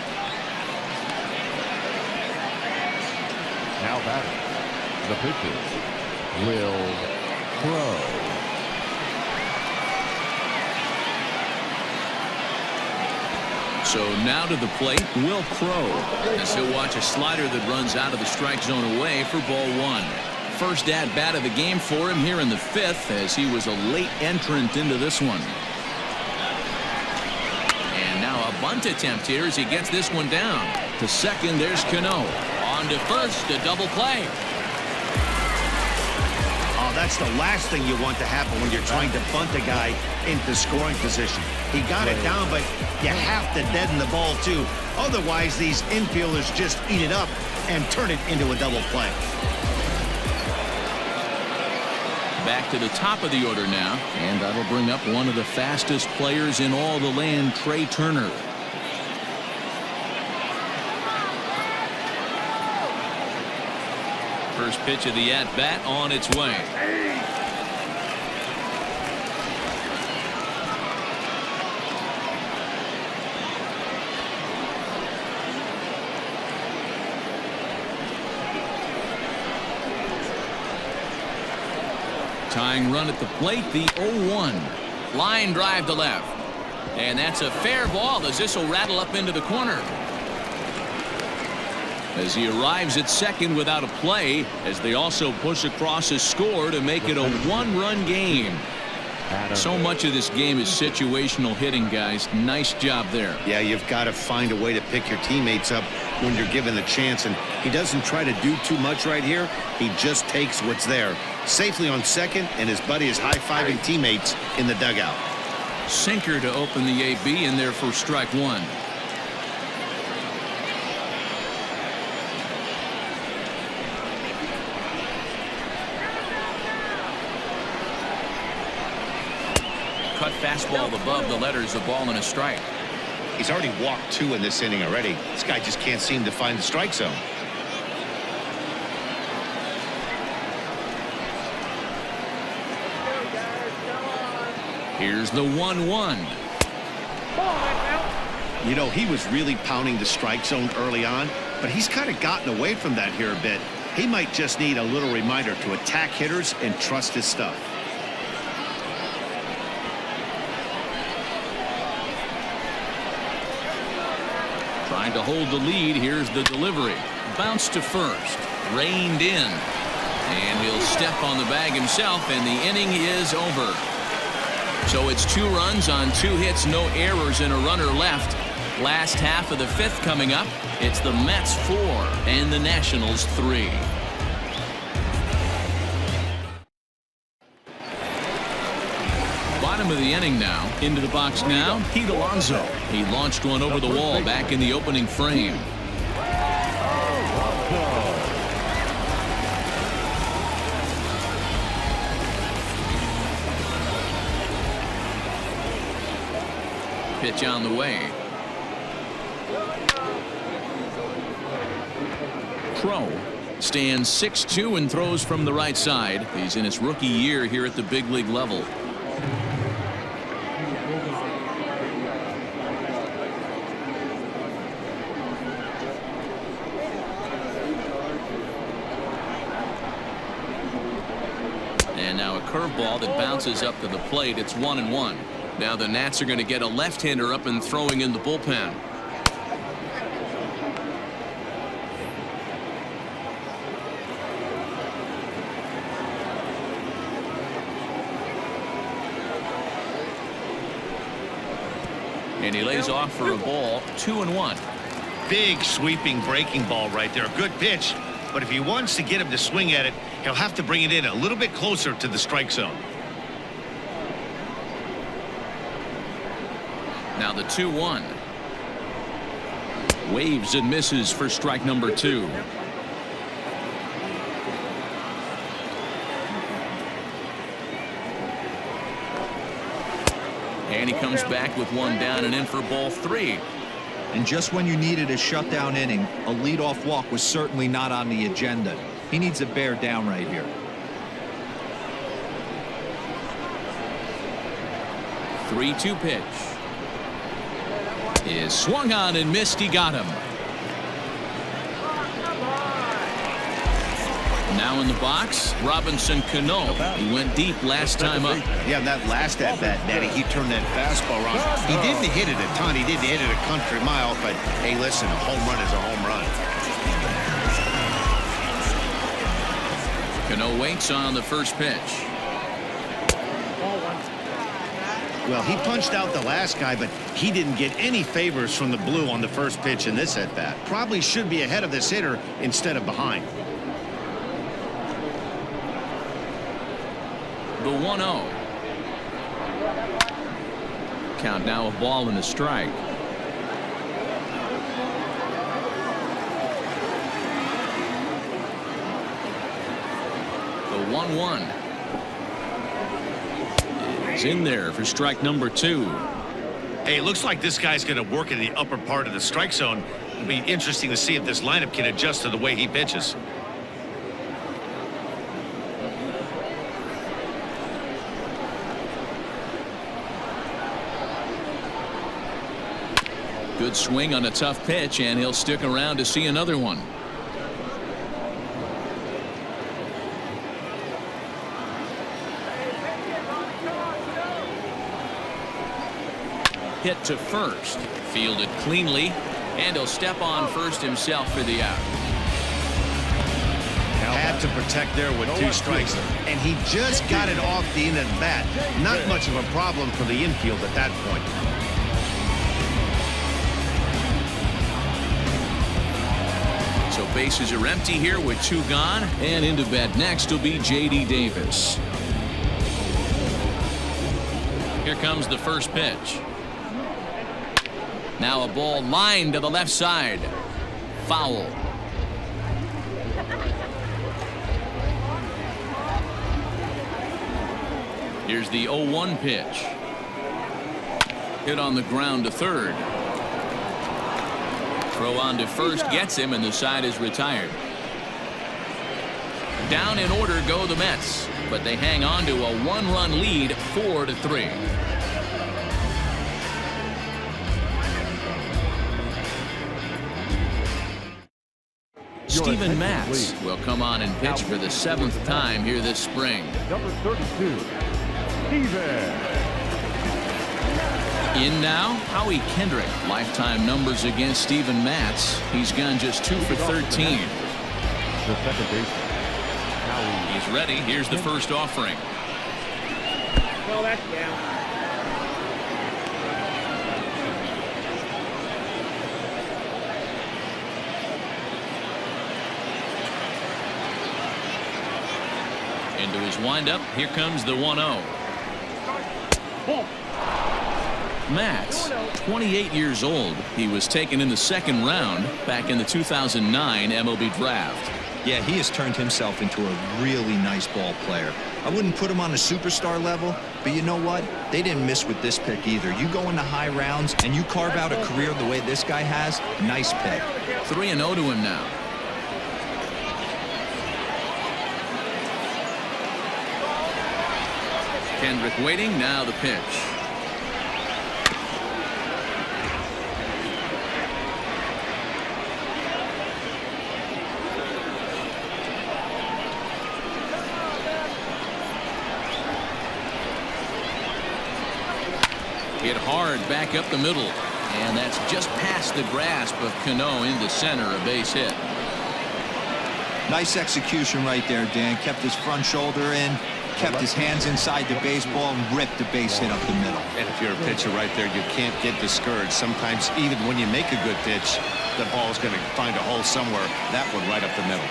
Now batting, the pitcher, Will Crow. So now to the plate, Will Crow, as he'll watch a slider that runs out of the strike zone away for ball 1. First at bat of the game for him here in the 5th, as he was a late entrant into this one. And now a bunt attempt here as he gets this one down. To second, there's Cano. On to first, a double play. Oh, that's the last thing you want to happen when you're trying to bunt a guy into scoring position. He got it down, but you have to deaden the ball too. Otherwise, these infielders just eat it up and turn it into a double play. Back to the top of the order now, and that'll bring up one of the fastest players in all the land, Trey Turner. First pitch of the at-bat on its way. Tying run at the plate, the 0-1. Line drive to left. And that's a fair ball as this will rattle up into the corner. As he arrives at second without a play, as they also push across his score to make it a 1-run game. So much of this game is situational hitting, guys. Nice job there. Yeah, you've got to find a way to pick your teammates up when you're given the chance, and he doesn't try to do too much right here. He just takes what's there. Safely on second, and his buddy is high-fiving teammates in the dugout. Sinker to open the AB, and there for strike 1. Cut fastball above the letters, a ball and a strike. He's already walked 2 in this inning already. This guy just can't seem to find the strike zone. Here's the 1-1. You know, he was really pounding the strike zone early on, but he's kind of gotten away from that here a bit. He might just need a little reminder to attack hitters and trust his stuff. Trying to hold the lead. Here's the delivery. Bounce to first. Reined in. And he'll step on the bag himself, and the inning is over. So it's 2 runs on 2 hits, no errors, and a runner left. Last half of the 5th coming up. It's the Mets 4 and the Nationals 3. Bottom of the inning now. Into the box now, Pete Alonso. He launched one over the wall back in the opening frame. Pitch on the way. Crow stands 6'2" and throws from the right side. He's in his rookie year here at the big league level. And now a curveball that bounces up to the plate. It's 1-1. Now the Nats are going to get a left-hander up and throwing in the bullpen. And he lays off for a ball. 2-1. Big sweeping breaking ball right there. A good pitch. But if he wants to get him to swing at it, he'll have to bring it in a little bit closer to the strike zone. Now the 2-1. Waves and misses for strike number 2. And he comes back with 1 down and in for ball 3. And just when you needed a shutdown inning, a leadoff walk was certainly not on the agenda. He needs to bear down right here. 3-2 pitch. Is swung on and missed. He got him. Now in the box, Robinson Cano. He went deep last time up. Yeah, that last at bat, Daddy, he turned that fastball around. He didn't hit it a ton. He didn't hit it a country mile, but hey, listen, a home run is a home run. Cano waits on the first pitch. Well, he punched out the last guy, but he didn't get any favors from the blue on the first pitch in this at bat. Probably should be ahead of this hitter instead of behind. The 1-0. Count now, a ball and a strike. The 1-1. Is in there for strike number 2. Hey, it looks like this guy's going to work in the upper part of the strike zone. It'll be interesting to see if this lineup can adjust to the way he pitches. Good swing on a tough pitch, and he'll stick around to see another one. Hit to first, fielded cleanly, and he'll step on first himself for the out. Had to protect there with 2 strikes, and he just got it off the end of the bat. Not much of a problem for the infield at that point. So bases are empty here with 2 gone, and into bat next will be J.D. Davis. Here comes the first pitch. Now a ball lined to the left side. Foul. Here's the 0-1 pitch. Hit on the ground to third. Throw on to first gets him, and the side is retired. Down in order go the Mets, but they hang on to a 1-run lead, 4-3. Steven Matz will come on and pitch for the 7th time here this spring. Number 32, Steven. In now, Howie Kendrick. Lifetime numbers against Steven Matz. He's gone just 2 for 13. The second baseman. Howie. He's ready. Here's the first offering. Well, that's down. Into his windup. Here comes the 1-0. Matt's 28 years old. He was taken in the second round back in the 2009 MLB draft. Yeah, he has turned himself into a really nice ball player. I wouldn't put him on a superstar level, but you know what? They didn't miss with this pick either. You go into high rounds and you carve out a career the way this guy has, nice pick. 3-0 to him now. Kendrick waiting. Now the pitch. Hit hard back up the middle. And that's just past the grasp of Cano into center. A base hit. Nice execution right there, Dan. Kept his front shoulder in, kept his hands inside the baseball, and ripped the base hit up the middle. And if you're a pitcher right there, you can't get discouraged. Sometimes even when you make a good pitch, the ball's going to find a hole somewhere. That one right up the middle.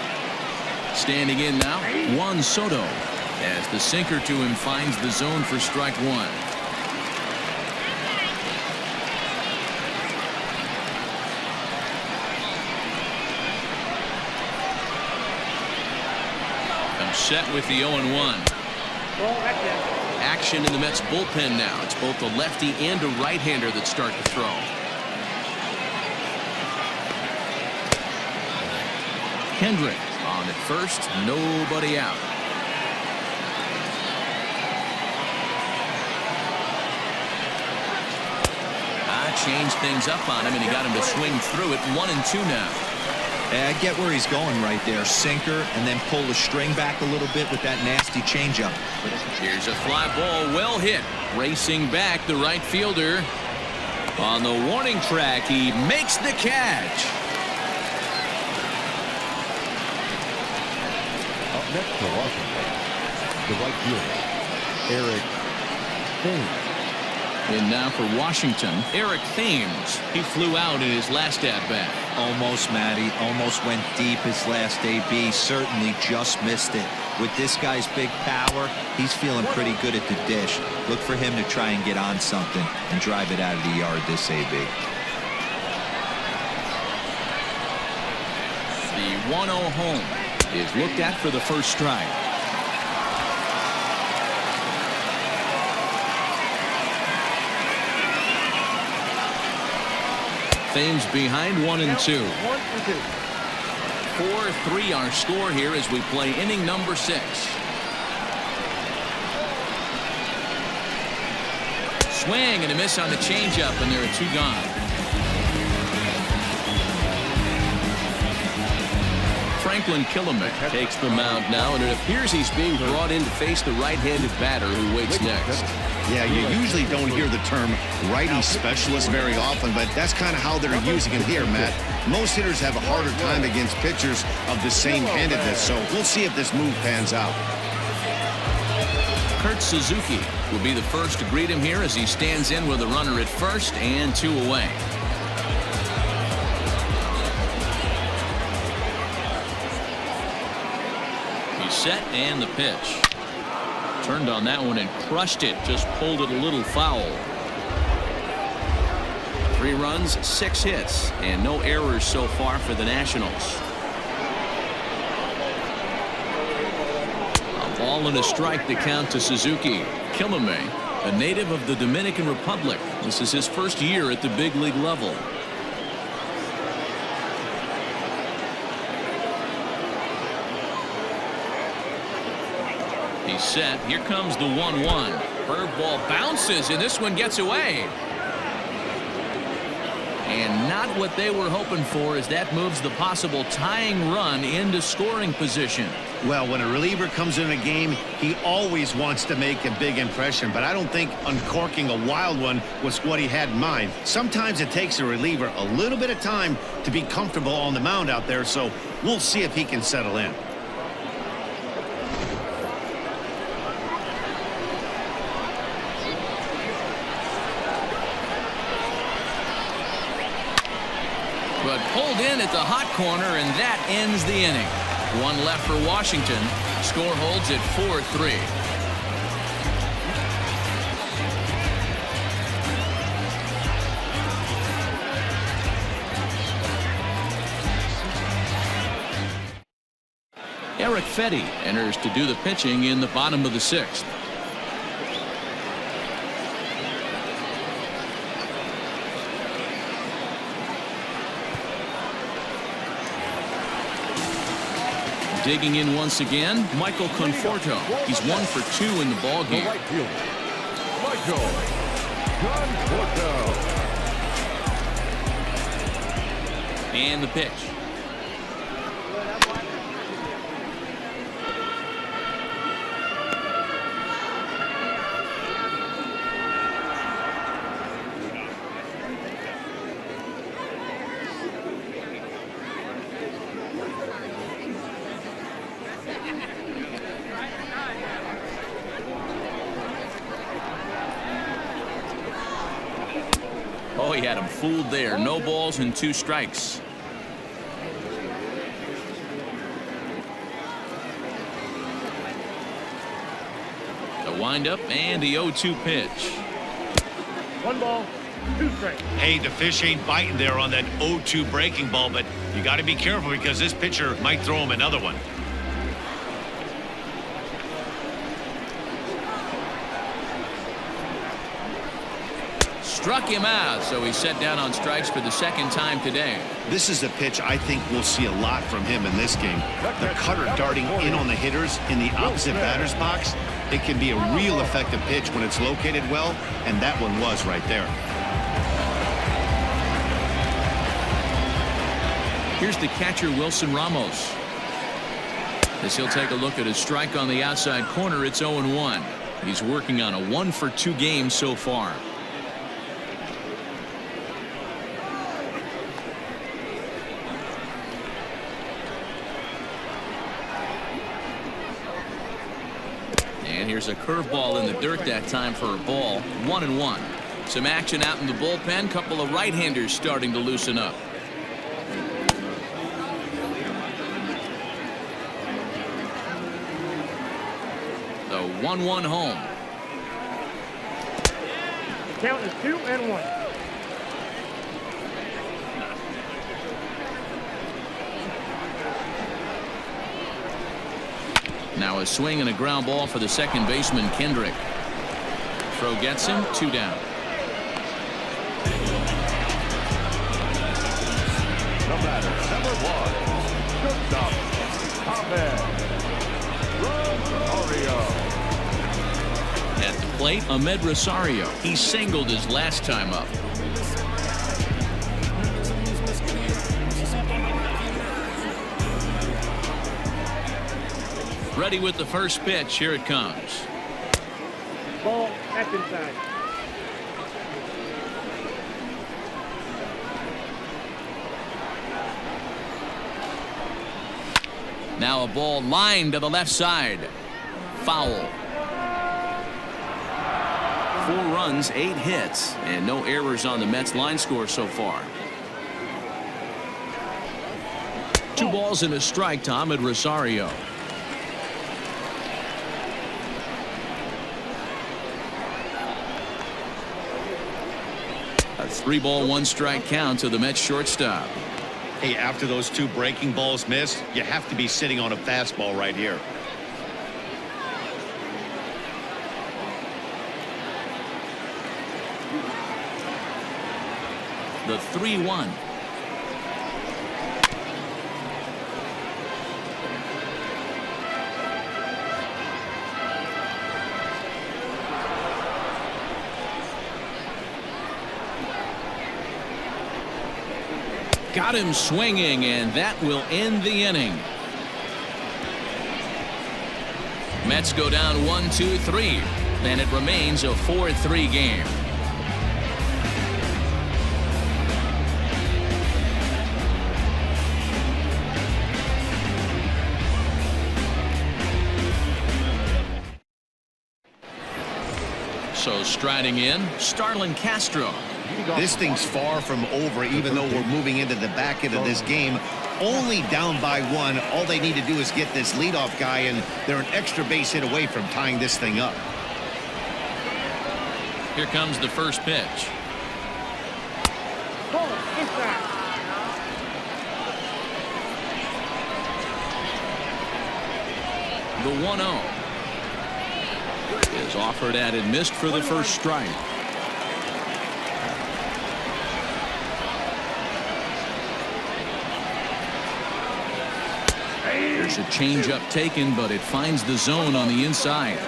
Standing in now, Juan Soto, as the sinker to him finds the zone for strike one. Set with the 0-1. Action in the Mets bullpen now. It's both a lefty and a right-hander that start to throw. Kendrick on at first, nobody out. Changed things up on him, and he got him to swing through it. 1-2 now. I get where he's going right there. Sinker, and then pull the string back a little bit with that nasty changeup. Here's a fly ball, well hit. Racing back, the right fielder. On the warning track, he makes the catch. Up next to Washington, the right fielder, Eric Thames. And now for Washington, Eric Thames. He flew out in his last at-bat. Almost, Matty. Almost went deep his last AB. Certainly just missed it. With this guy's big power, he's feeling pretty good at the dish. Look for him to try and get on something and drive it out of the yard this AB. The 1-0 home is looked at for the first strike. Thames behind 1-2. 4-3 our score here as we play inning number 6. Swing and a miss on the changeup, and there are 2 gone. Franklin Killiman takes the mound now, and it appears he's being brought in to face the right-handed batter who waits next. Yeah, you usually don't hear the term righty specialist very often, but that's kind of how they're using it here, Matt. Most hitters have a harder time against pitchers of the same handedness, so we'll see if this move pans out. Kurt Suzuki will be the first to greet him here as he stands in with a runner at first and 2 away. He's set and the pitch. Turned on that one and crushed it. Just pulled it a little foul. 3 runs, 6 hits, and no errors so far for the Nationals. A ball and a strike to count to Suzuki. Killian, a native of the Dominican Republic. This is his first year at the big league level. He's set. Here comes the 1-1. Curveball bounces, and this one gets away. And not what they were hoping for, as that moves the possible tying run into scoring position. Well, when a reliever comes in a game, he always wants to make a big impression, but I don't think uncorking a wild one was what he had in mind. Sometimes it takes a reliever a little bit of time to be comfortable on the mound out there, so we'll see if he can settle in. but pulled in at the hot corner, and that ends the inning. One left for Washington. Score holds at 4-3. Eric Fetty enters to do the pitching in the bottom of the 6th. Digging in once again, Michael Conforto. He's 1 for 2 in the ball game. Right fielder, Michael Conforto. And the pitch. Oh, he had him fooled there. No balls and 2 strikes. The windup and the 0-2 pitch. 1 ball, 2 strikes. Hey, the fish ain't biting there on that 0-2 breaking ball, but you got to be careful because this pitcher might throw him another one. Struck him out, so he's set down on strikes for the 2nd time today. This is a pitch I think we'll see a lot from him in this game. The cutter darting in on the hitters in the opposite batter's box. It can be a real effective pitch when it's located well, and that one was right there. Here's the catcher, Wilson Ramos. As he'll take a look at his strike on the outside corner, it's 0-1. He's working on a 1 for 2 game so far. And here's a curveball in the dirt that time for a ball. 1-1. Some action out in the bullpen. Couple of right-handers starting to loosen up. The 1-1 home. The count is 2-1. Now a swing and a ground ball for the second baseman, Kendrick. Throw gets him, 2 down. The batter, number 1, shortstop, Rosario. At the plate, Ahmed Rosario. He singled his last time up. Ready with the first pitch. Here it comes. Ball, that's inside. Now a ball lined to the left side. Foul. 4 runs, 8 hits, and no errors on the Mets line score so far. 2 balls and a strike to Ahmed Rosario. A 3-ball, 1-strike count to the Mets shortstop. Hey, after those 2 breaking balls missed, you have to be sitting on a fastball right here. The 3-1. Got him swinging, and that will end the inning. Mets go down 1-2-3, and it remains a 4-3 game. So striding in, Starlin Castro. Leadoff This thing's far from over, even though we're moving into the back end of this game. Only down by one. All they need to do is get this leadoff guy, and they're an extra base hit away from tying this thing up. Here comes the first pitch. Ball inside. The 1-0 is offered at and missed for the first strike. There's a changeup taken, but it finds the zone on the inside.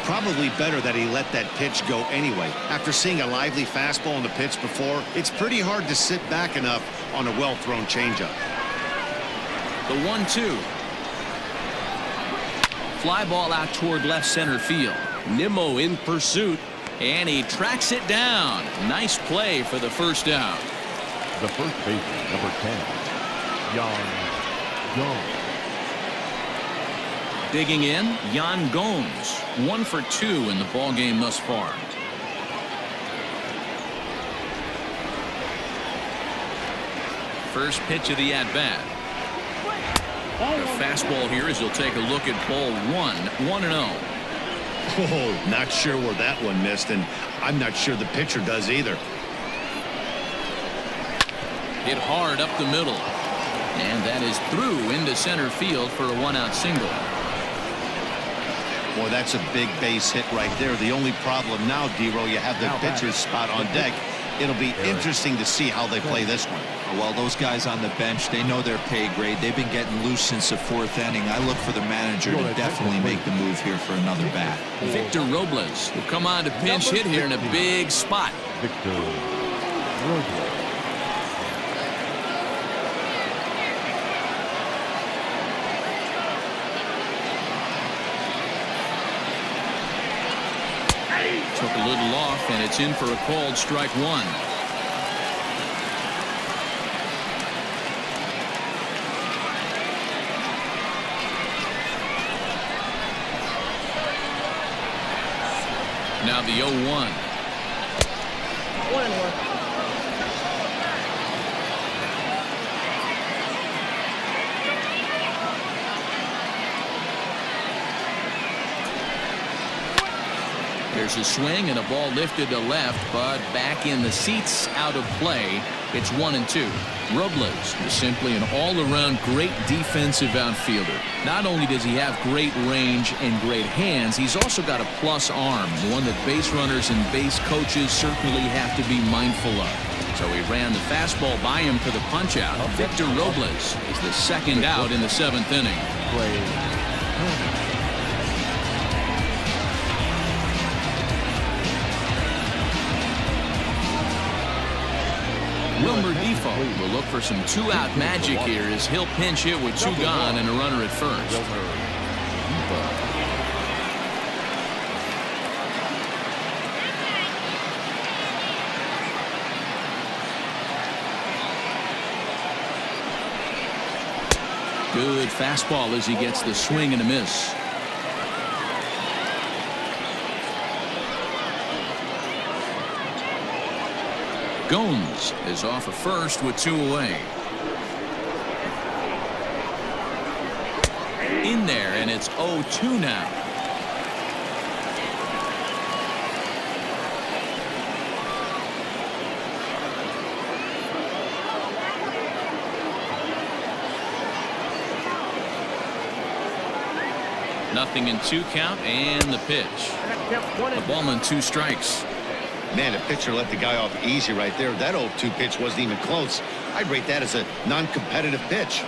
Probably better that he let that pitch go anyway. After seeing a lively fastball on the pitch before, it's pretty hard to sit back enough on a well-thrown changeup. The 1-2. Fly ball out toward left center field. Nimmo in pursuit, and he tracks it down. Nice play for the first out. The first baseman, number 10, Yan Gomes. Digging in, Yan Gomes. 1 for 2 in the ball game thus far. First pitch of the at-bat. The fastball here as he'll take a look at ball 1. 1-0. Oh, not sure where that one missed, and I'm not sure the pitcher does either. Hit hard up the middle. And that is through into center field for a 1-out single. Boy, that's a big base hit right there. The only problem now, D-Row, you have the pitcher's spot on deck. It'll be interesting to see how they play this one. Well, those guys on the bench, they know their pay grade. They've been getting loose since the 4th inning. I look for the manager to definitely make the move here for another bat. Victor Robles will come on to pinch hit here in a big spot. Victor Robles. Took a little off, and it's in for a called strike 1. Now the 0-1. 1-1. There's a swing and a ball lifted to left, but back in the seats, out of play. It's 1-2. Robles is simply an all-around great defensive outfielder. Not only does he have great range and great hands, he's also got a plus arm, one that base runners and base coaches certainly have to be mindful of. So he ran the fastball by him for the punch-out. Victor Robles is the second out in the 7th inning. Wilmer Defoe will look for some 2-out magic here as he'll pinch hit with 2 gone and a runner at first. Good fastball as he gets the swing and a miss. Gomes is off at first with 2 away. In there, and it's 0-2 now. Nothing in 2 count, and the pitch. A ball and 2 strikes. Man, the pitcher let the guy off easy right there. That 0-2 pitch wasn't even close. I'd rate that as a non-competitive pitch.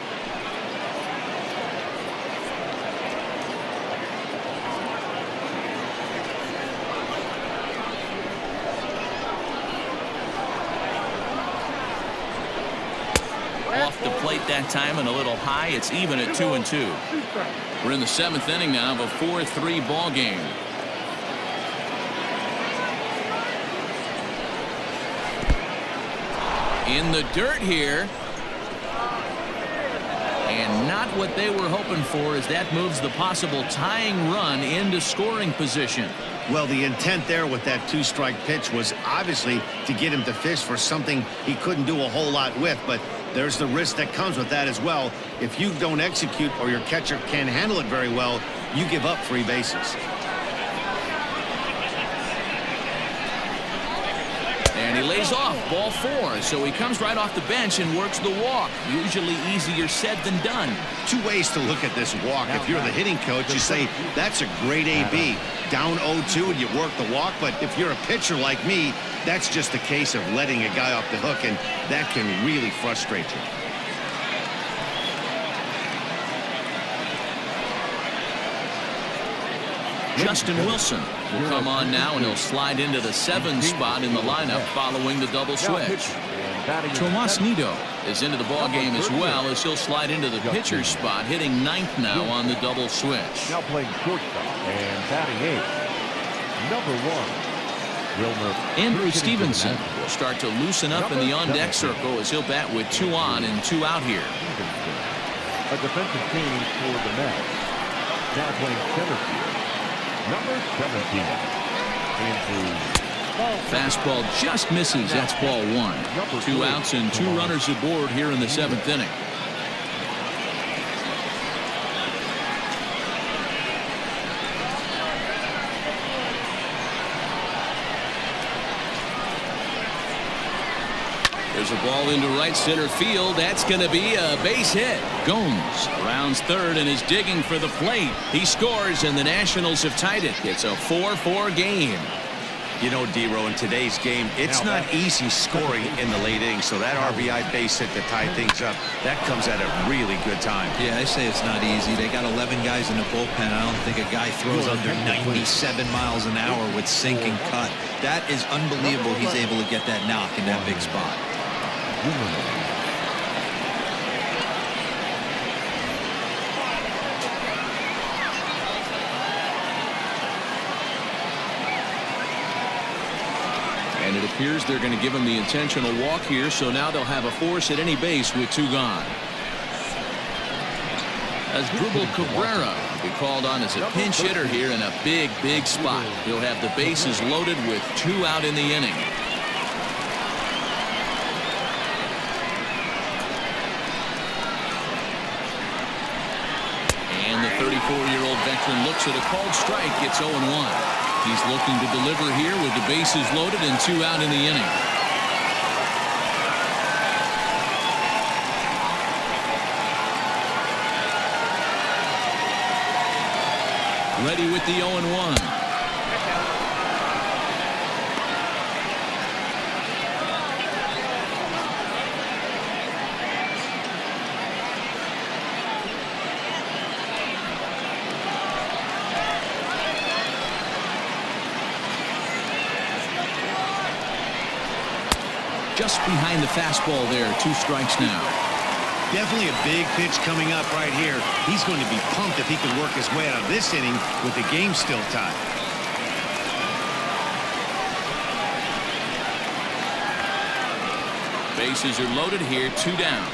Off the plate that time and a little high. It's even at 2-2. We're in the 7th inning now of a 4-3 ball game. In the dirt here. And not what they were hoping for as that moves the possible tying run into scoring position. Well, the intent there with that two-strike pitch was obviously to get him to fish for something he couldn't do a whole lot with, but there's the risk that comes with that as well. If you don't execute or your catcher can't handle it very well, you give up free bases. And he lays off, ball 4, so he comes right off the bench and works the walk. Usually easier said than done. Two ways to look at this walk. If you're the hitting coach, you say, that's a great AB. Down 0-2 and you work the walk, but if you're a pitcher like me, that's just a case of letting a guy off the hook, and that can really frustrate you. Justin Wilson will come on now, and he'll slide into the 7 spot in the lineup following the double switch. Tomas Nido is into the ball game as well, as he'll slide into the pitcher's spot, hitting 9th now on the double switch. Now playing shortstop and batting 8th, number 1. Andrew Stevenson will start to loosen up in the on-deck circle as he'll bat with 2 on and 2 out here. A defensive change for the Mets. Now playing center field, number 17. Andrew. Fastball just misses. That's ball 1. 2 outs and 2 runners aboard here in the 7th inning. There's a ball into right center field. That's going to be a base hit. Gomes rounds 3rd and is digging for the plate. He scores, and the Nationals have tied it. It's a 4-4 game. You know, D-Row, in today's game, it's not easy scoring in the late innings, so that RBI base hit to tie things up, that comes at a really good time. Yeah, I say it's not easy. They got 11 guys in the bullpen. I don't think a guy throws under 97 miles an hour with sinking cut. That is unbelievable. He's able to get that knock in that big spot. And it appears they're going to give him the intentional walk here, so now they'll have a force at any base with 2 gone. As Drupal Cabrera will be called on as a pinch hitter here in a big spot. He'll have the bases loaded with 2 out in the inning. And the 34-year-old veteran looks at a called strike. It's 0-1. He's looking to deliver here with the bases loaded and 2 out in the inning. Ready with the 0-1. Just behind the fastball there. 2 strikes now. Definitely a big pitch coming up right here. He's going to be pumped if he can work his way out of this inning with the game still tied. Bases are loaded here. 2 down.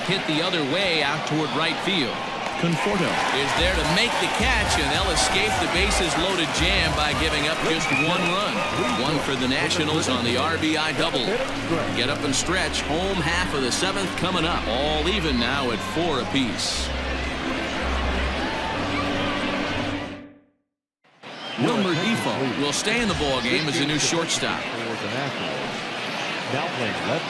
Hit the other way out toward right field. Conforto is there to make the catch, and they'll escape the bases loaded jam by giving up just 1 run. 1 for the Nationals on the RBI double. Get up and stretch. Home half of the 7th coming up. All even now at 4 apiece. Wilmer Defoe will stay in the ball game as a new shortstop. Now playing left.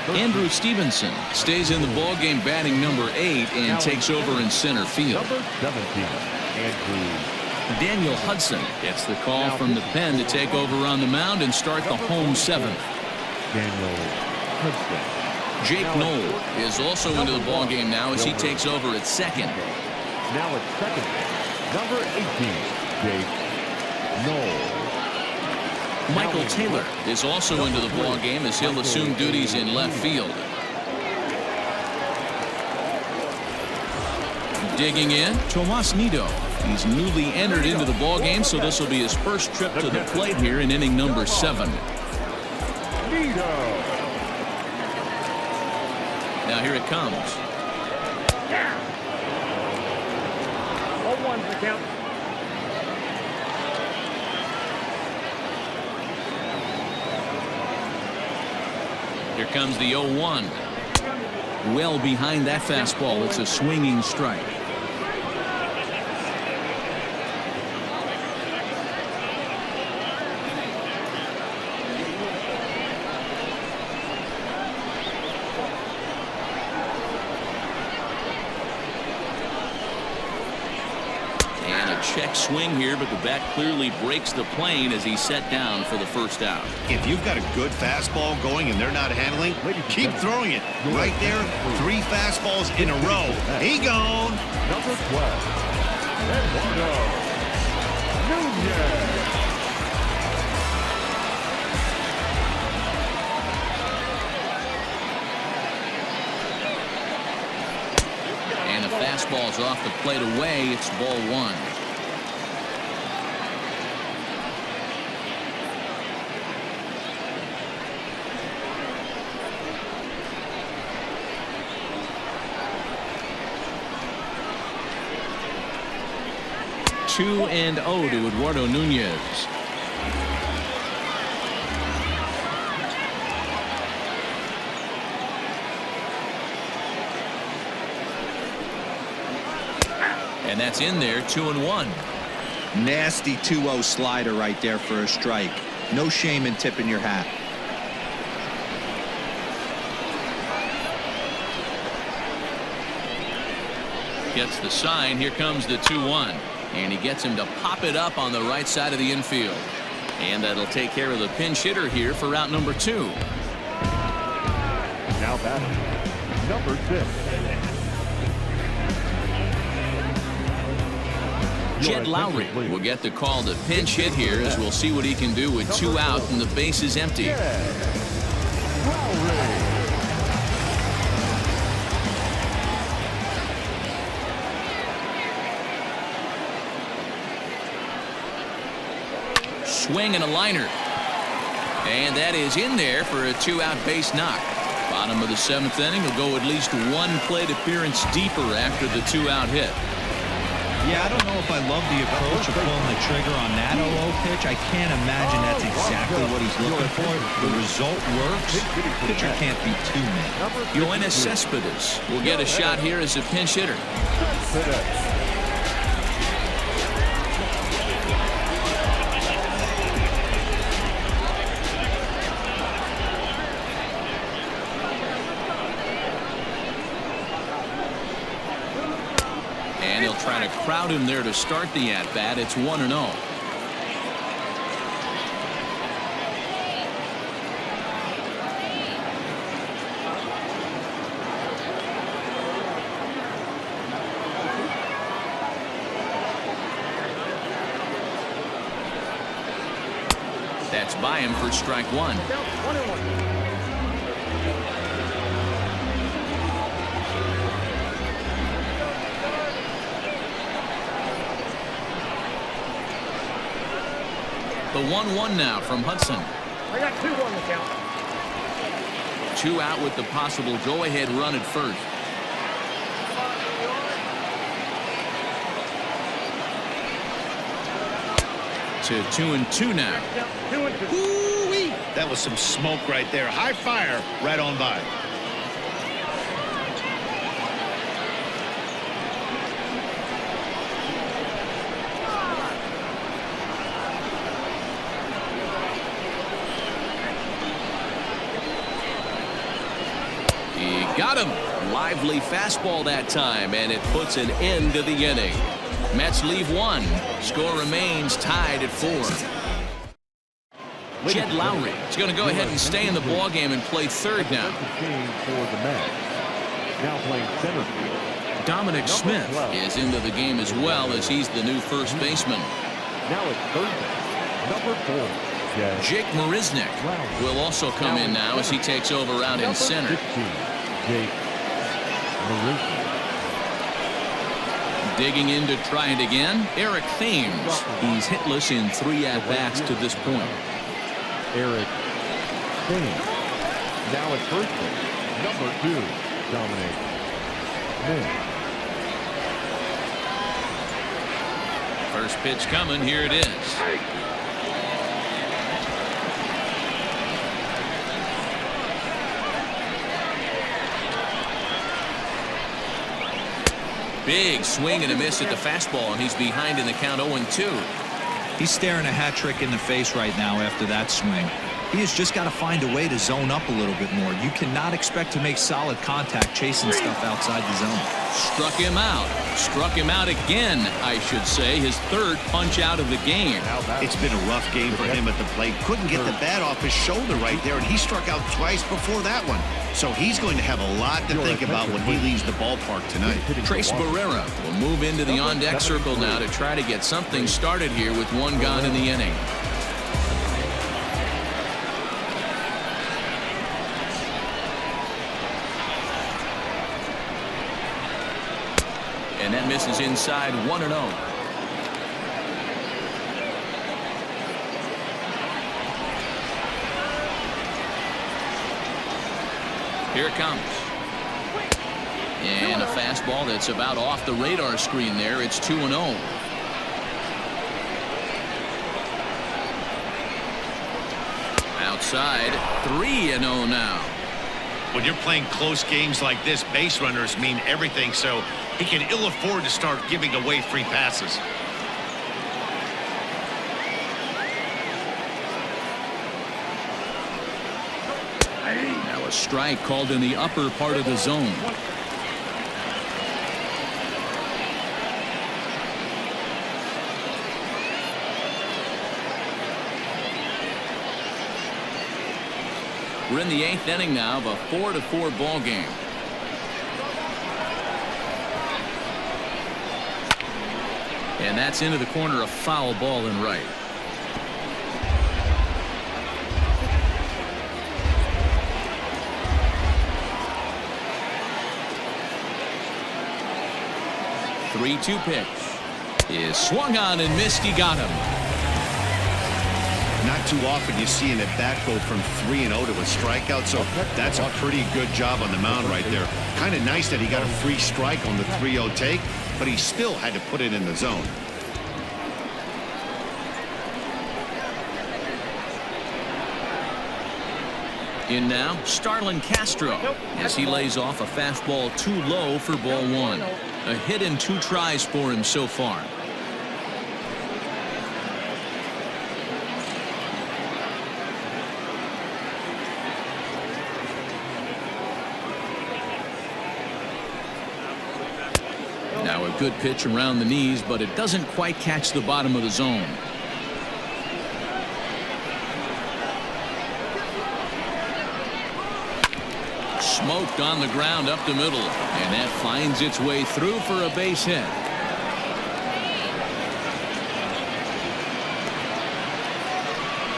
Andrew Stevenson stays in the ball game batting number 8 and takes over in center field. Number 17, Andrew. Daniel Hudson gets the call from the pen to take over on the mound and start the home 7th. Daniel Hudson. Jake Knoll is also into the ball game now as he takes over at 2nd. Now at 2nd, number 18, Jake Knoll. Michael Taylor is also into the ball game as he'll assume duties in left field. Digging in, Tomas Nido. He's newly entered into the ball game, so this will be his first trip to the plate here in inning number 7. Now here it comes. 0-1 for the count. Here comes the 0-1. Well behind that fastball. It's a swinging strike. Check swing here, but the bat clearly breaks the plane as he's set down for the first out. If you've got a good fastball going and they're not handling, keep throwing it. Right there, 3 fastballs in a row. He gone. Number 12, Eduardo Nunez. And the fastball's off the plate away. It's ball 1. Two and 0 to Eduardo Nunez. And that's in there, 2-1. Nasty 2-0 slider right there for a strike. No shame in tipping your hat. Gets the sign. Here comes the 2-1. And he gets him to pop it up on the right side of the infield. And that'll take care of the pinch hitter here for out number 2. Now batting, number 6. Jed Lowry will get the call to pinch hit here, as we'll see what he can do with 2 out and the base is empty. Swing and a liner. And that is in there for a 2-out base knock. Bottom of the 7th inning will go at least 1 plate appearance deeper after the 2-out hit. Yeah, I don't know if I love the approach of pulling the trigger on that 0-0 pitch. I can't imagine that's exactly what he's looking for. The result works. Pitcher can't be too mad. Yoenis Cespedes will get a shot here as a pinch hitter. And he'll try to crowd him there to start the at-bat. It's 1-0. That's by him for strike 1. 1-1. The 1-1 now from Hudson. I got 2 on the count. 2 out with the possible go-ahead run at first. To 2-2 now. 2-2. Ooh-wee. That was some smoke right there. High fire right on by. Got him. Lively fastball that time, and it puts an end to the inning. Mets leave 1. Score remains tied at 4. Jed Lowry is going to go ahead and stay in the ballgame and play third now. Now playing center field. Dominic Smith is into the game as well, as he's the new first baseman. Now it's third base. Number 4. Jake Marisnick will also come in now as he takes over out in center. Jake Marisnick. Digging in to try it again, Eric Thames. He's hitless in 3 at-bats to this point. Eric Thames. Now at first base, number 2, Dominic Smith. First pitch coming. Here it is. Big swing and a miss at the fastball, and he's behind in the count 0-2. He's staring a hat trick in the face right now after that swing. He has just got to find a way to zone up a little bit more. You cannot expect to make solid contact chasing stuff outside the zone. Struck him out. Struck him out again, I should say. His third punch out of the game. It's been a rough game for him at the plate. Couldn't get the bat off his shoulder right there, and he struck out twice before that one. So he's going to have a lot to think about when he leaves the ballpark tonight. Trace Barrera will move into the on-deck circle now to try to get something started here with one gone in the inning. And that misses inside 1-0. Here it comes. And a fastball that's about off the radar screen there. It's 2-0. Outside, 3-0 now. When you're playing close games like this, base runners mean everything, so he can ill afford to start giving away free passes. Now a strike called in the upper part of the zone. We're in the 8th inning now of a 4-4 ball game. And that's into the corner, a foul ball in right. The 3-2 pitch is swung on and missed. He got him. Not too often you see an at-bat go from 3-0 to a strikeout, so that's a pretty good job on the mound right there. Kind of nice that he got a free strike on the 3-0 take, but he still had to put it in the zone. In now, Starlin Castro, as he lays off a fastball too low for ball one. A hit in 2 tries for him so far. Now a good pitch around the knees, but it doesn't quite catch the bottom of the zone. Smoked on the ground up the middle, and that finds its way through for a base hit.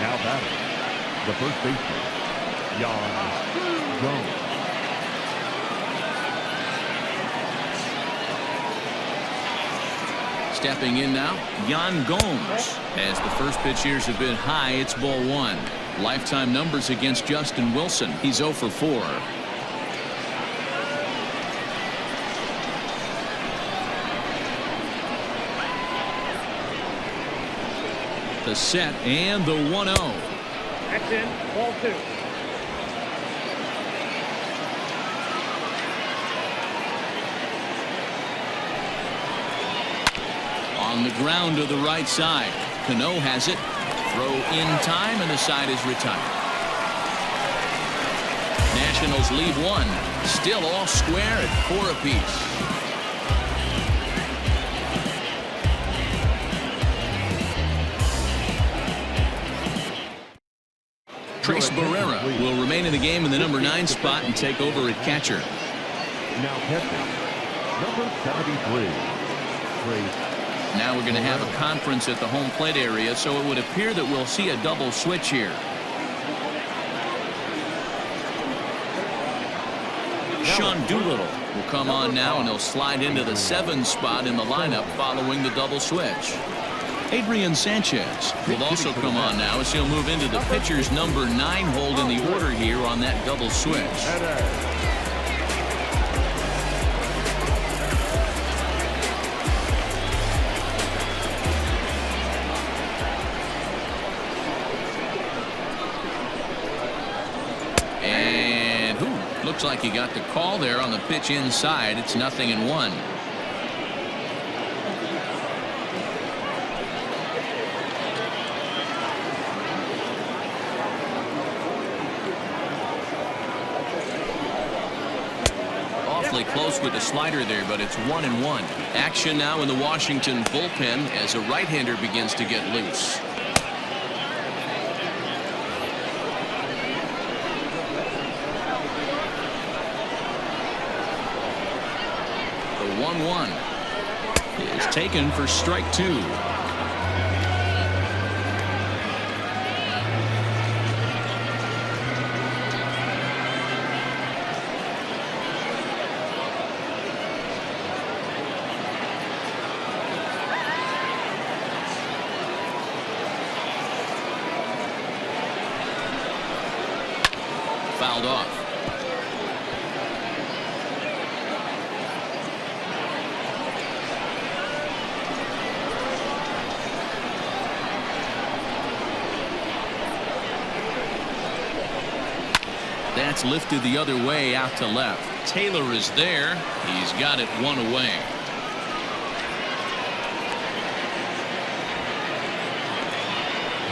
Now batting, the first baseman, Jones. Stepping in now, Yan Gomes. As the first pitch years have been high, it's ball one. Lifetime numbers against Justin Wilson. He's 0 for 4. The set and the 1-0. That's in. Ball 2. On the ground to the right side. Cano has it. Throw in time, and the side is retired. Nationals leave 1. Still all square at 4 apiece. Trace Barrera will remain in the game in the number 9 spot and take over at catcher. Now catching, number 73, Trey. Now we're going to have a conference at the home plate area, so it would appear that we'll see a double switch here. Sean Doolittle will come on now, and he'll slide into the 7 spot in the lineup following the double switch. Adrian Sanchez will also come on now, as he'll move into the pitcher's number 9 hold in the order here on that double switch. Looks like he got the call there on the pitch inside. It's 0-1. Awfully close with the slider there, but it's 1-1. Action now in the Washington bullpen as a right-hander begins to get loose. The 1-1 is taken for strike 2. Fouled off. That's lifted the other way out to left. Taylor is there. He's got it one away.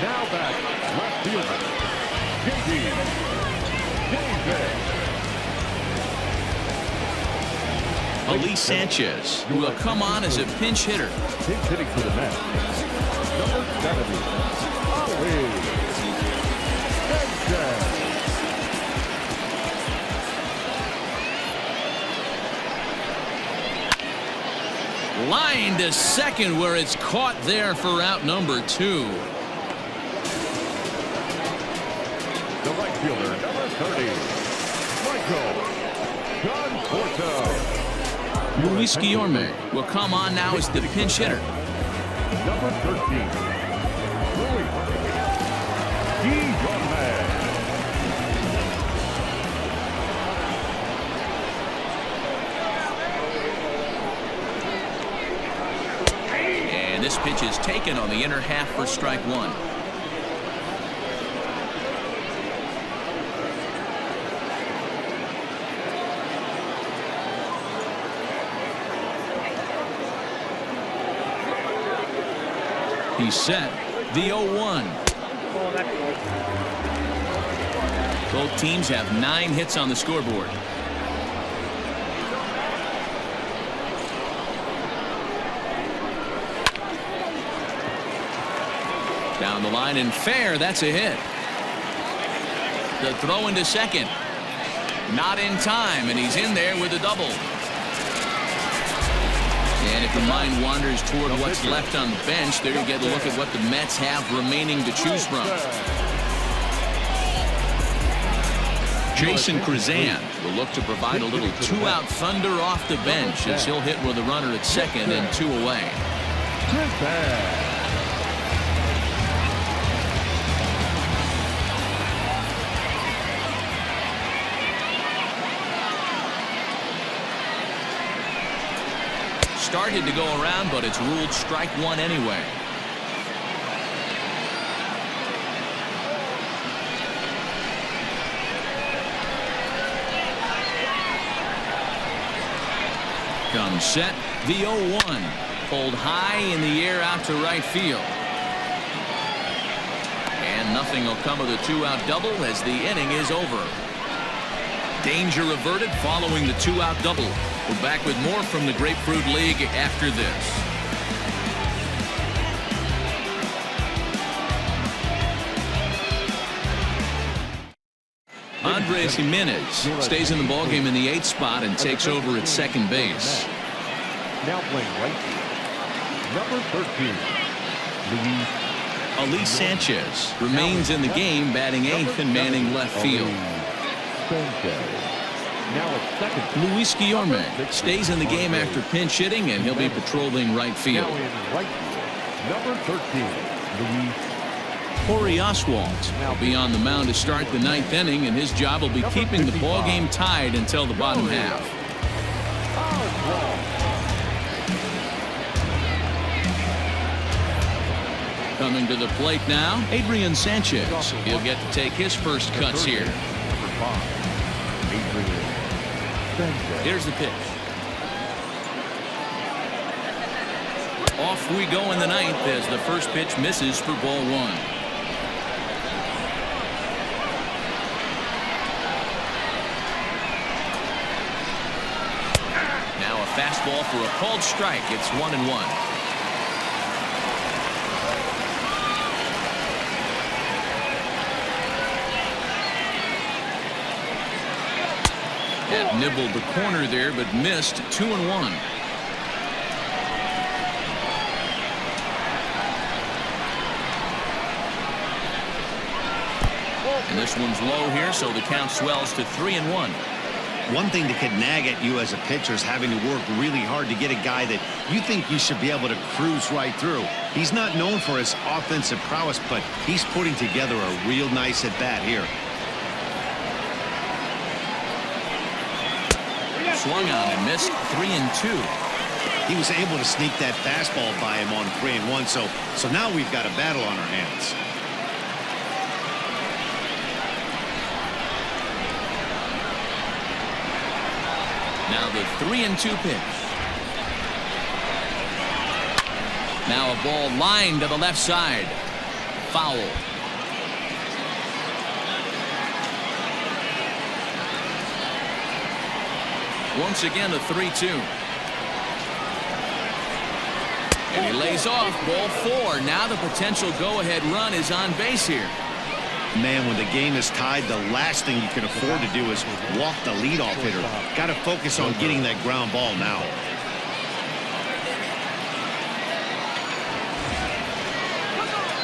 Now back, left fielder, Ali Sanchez will come on as a pinch hitter. Pinch hitting for the Mets. Number 70, Ali Sanchez. Line to second where it's caught there for out number 2. The right fielder, number 30, Michael Luis Guillorme will come on now as the pinch hitter. Number 13, Luis Guillorme. And this pitch is taken on the inner half for strike 1. He's set. The 0-1. Both teams have 9 hits on the scoreboard. Down the line and fair. That's a hit. The throw into second. Not in time, and he's in there with a double. And if your mind wanders toward what's left on the bench, there you get a look at what the Mets have remaining to choose from. Jason Krizan will look to provide a little 2-out thunder off the bench as he'll hit with a runner at second and 2 away. Started to go around, but it's ruled strike 1 anyway. Comes set. The 0-1 pulled high in the air out to right field. And nothing will come of the 2-out double as the inning is over. Danger averted following the 2-out double. We're back with more from the Grapefruit League after this. Andres Jimenez stays in the ballgame in the 8th spot and takes over at second base. Now playing right field, number 13, Ali Sanchez remains in the game, batting 8th and manning left field. Now at second, Luis Guillorme stays in the game after pinch hitting, and he'll be patrolling right field. now in right field, number 13, Luis. Corey Oswalt will be on the mound to start the 9th inning, and his job will be keeping the ball game tied until the bottom half. Coming to the plate now, Adrian Sanchez. He'll get to take his first cuts here. Number 5, Adrian suspended. Here's the pitch. Off we go in the ninth as the first pitch misses for ball one. Now a fastball for a called strike. It's 1-1. That nibbled the corner there, but missed. 2-1. And this one's low here, so the count swells to 3-1. One thing that could nag at you as a pitcher is having to work really hard to get a guy that you think you should be able to cruise right through. He's not known for his offensive prowess, but he's putting together a real nice at-bat here. Swung on and missed. 3-2. He was able to sneak that fastball by him on 3-1, so now we've got a battle on our hands. Now the 3-2 pitch. Now a ball lined to the left side. Foul. Once again a 3-2. And he lays off. Ball four. Now the potential go-ahead run is on base here. Man, when the game is tied, the last thing you can afford to do is walk the leadoff hitter. Got to focus on getting that ground ball now.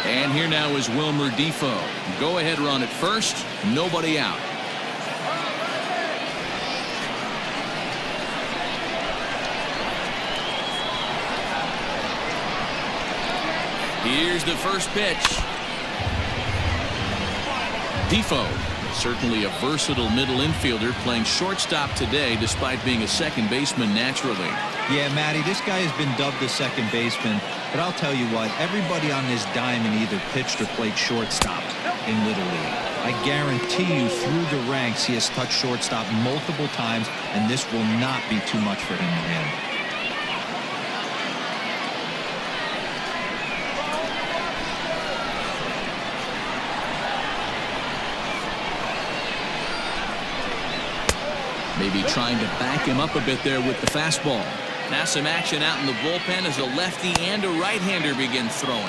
And here now is Wilmer Defoe. Go-ahead run at first. Nobody out. Here's the first pitch. Defoe, certainly a versatile middle infielder, playing shortstop today despite being a second baseman naturally. Yeah, Matty, this guy has been dubbed a second baseman, but I'll tell you what, everybody on this diamond either pitched or played shortstop in Little League. I guarantee you through the ranks he has touched shortstop multiple times, and this will not be too much for him to handle. Maybe trying to back him up a bit there with the fastball. Now some action out in the bullpen as a lefty and a right-hander begin throwing.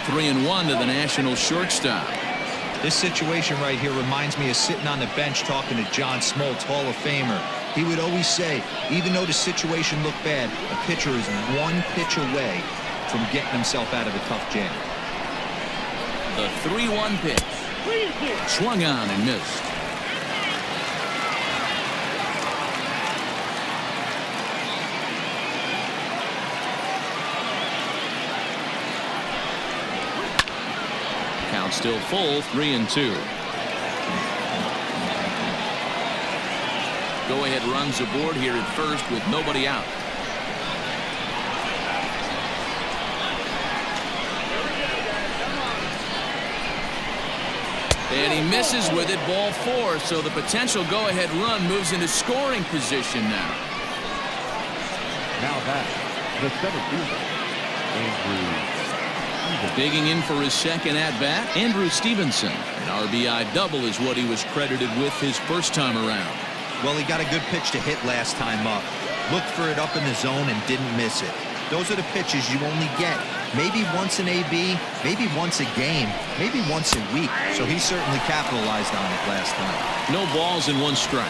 Three and one to the National shortstop. This situation right here reminds me of sitting on the bench talking to John Smoltz, Hall of Famer. He would always say, even though the situation looked bad, a pitcher is one pitch away from getting himself out of a tough jam. The 3-1 pitch. Swung on and missed. Count still full, 3-2. Go-ahead runs aboard here at first with nobody out. And he misses with it, ball four, so the potential go-ahead run moves into scoring position now. Now back, the center fielder, Andrew. Digging in for his second at-bat, Andrew Stevenson. An RBI double is what he was credited with his first time around. Well, he got a good pitch to hit last time up. Looked for it up in the zone and didn't miss it. Those are the pitches you only get maybe once in AB, maybe once a game, maybe once a week. So he certainly capitalized on it last time. No balls and one strike.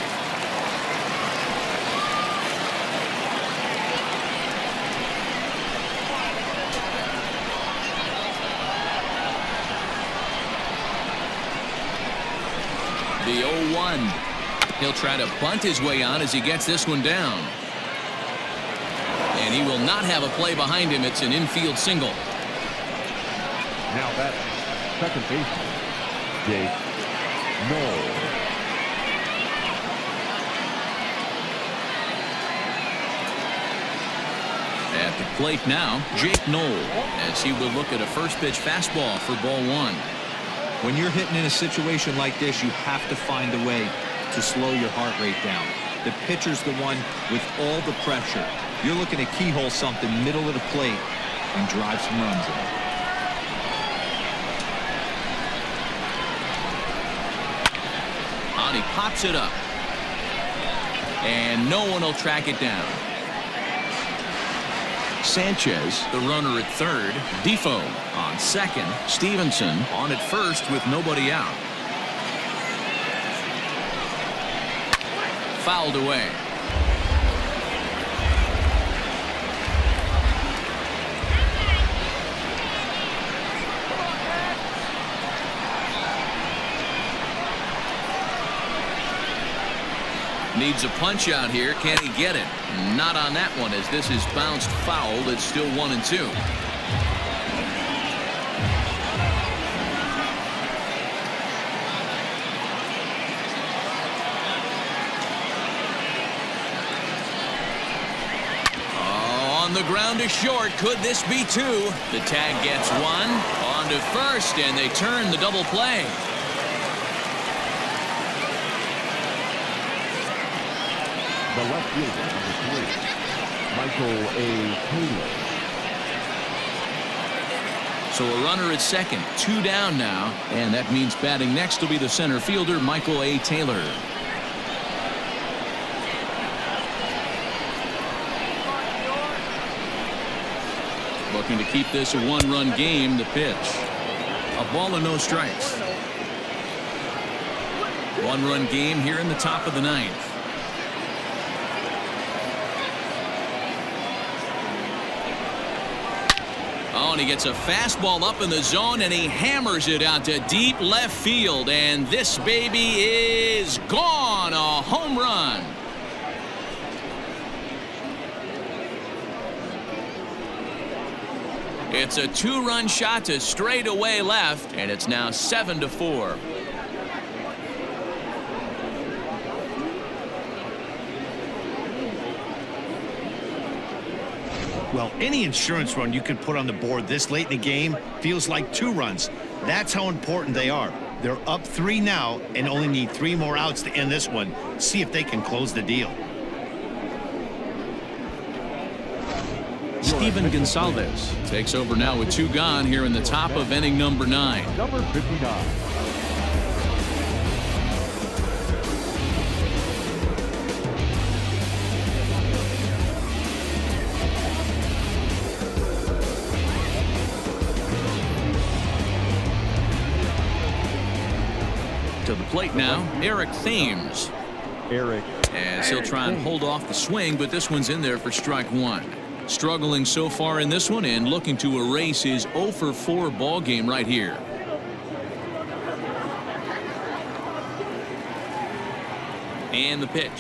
The 0-1. He'll try to bunt his way on as he gets this one down. And he will not have a play behind him. It's an infield single. Now back, second baseman, Jake Noel. The plate now, Jake Knoll, as he will look at a first pitch fastball for ball one. When you're hitting in a situation like this, you have to find a way to slow your heart rate down. The pitcher's the one with all the pressure. You're looking to keyhole something middle of the plate and drive some runs in. And he pops it up. And no one will track it down. Sanchez, the runner at third. Defoe on second. Stevenson on at first with nobody out. Fouled away. Needs a punch out here. Can he get it? Not on that one, as this is bounced fouled. It's still 1-2. Oh, on the ground to short. Could this be two? The tag gets one. On to first, and they turn the double play. The left fielder, number 3, Michael A. Taylor. So a runner at second, 2 down now, and that means batting next will be the center fielder, Michael A. Taylor. Looking to keep this a 1-run game. The pitch, a ball and no strikes. 1-run game here in the top of the 9th. Oh, and he gets a fastball up in the zone, and he hammers it out to deep left field. And this baby is gone. A home run. It's a 2-run shot to straightaway left, and it's now 7-4. Well, any insurance run you could put on the board this late in the game feels like 2 runs. That's how important they are. They're up 3 now and only need 3 more outs to end this one. See if they can close the deal. Steven Gonsalves takes over now with 2 gone here in the top of inning number 9. Number 59. To the plate now, Eric Thames. As he'll try and hold off the swing, but this one's in there for strike 1. Struggling so far in this one and looking to erase his 0-for-4 ball game right here. And the pitch.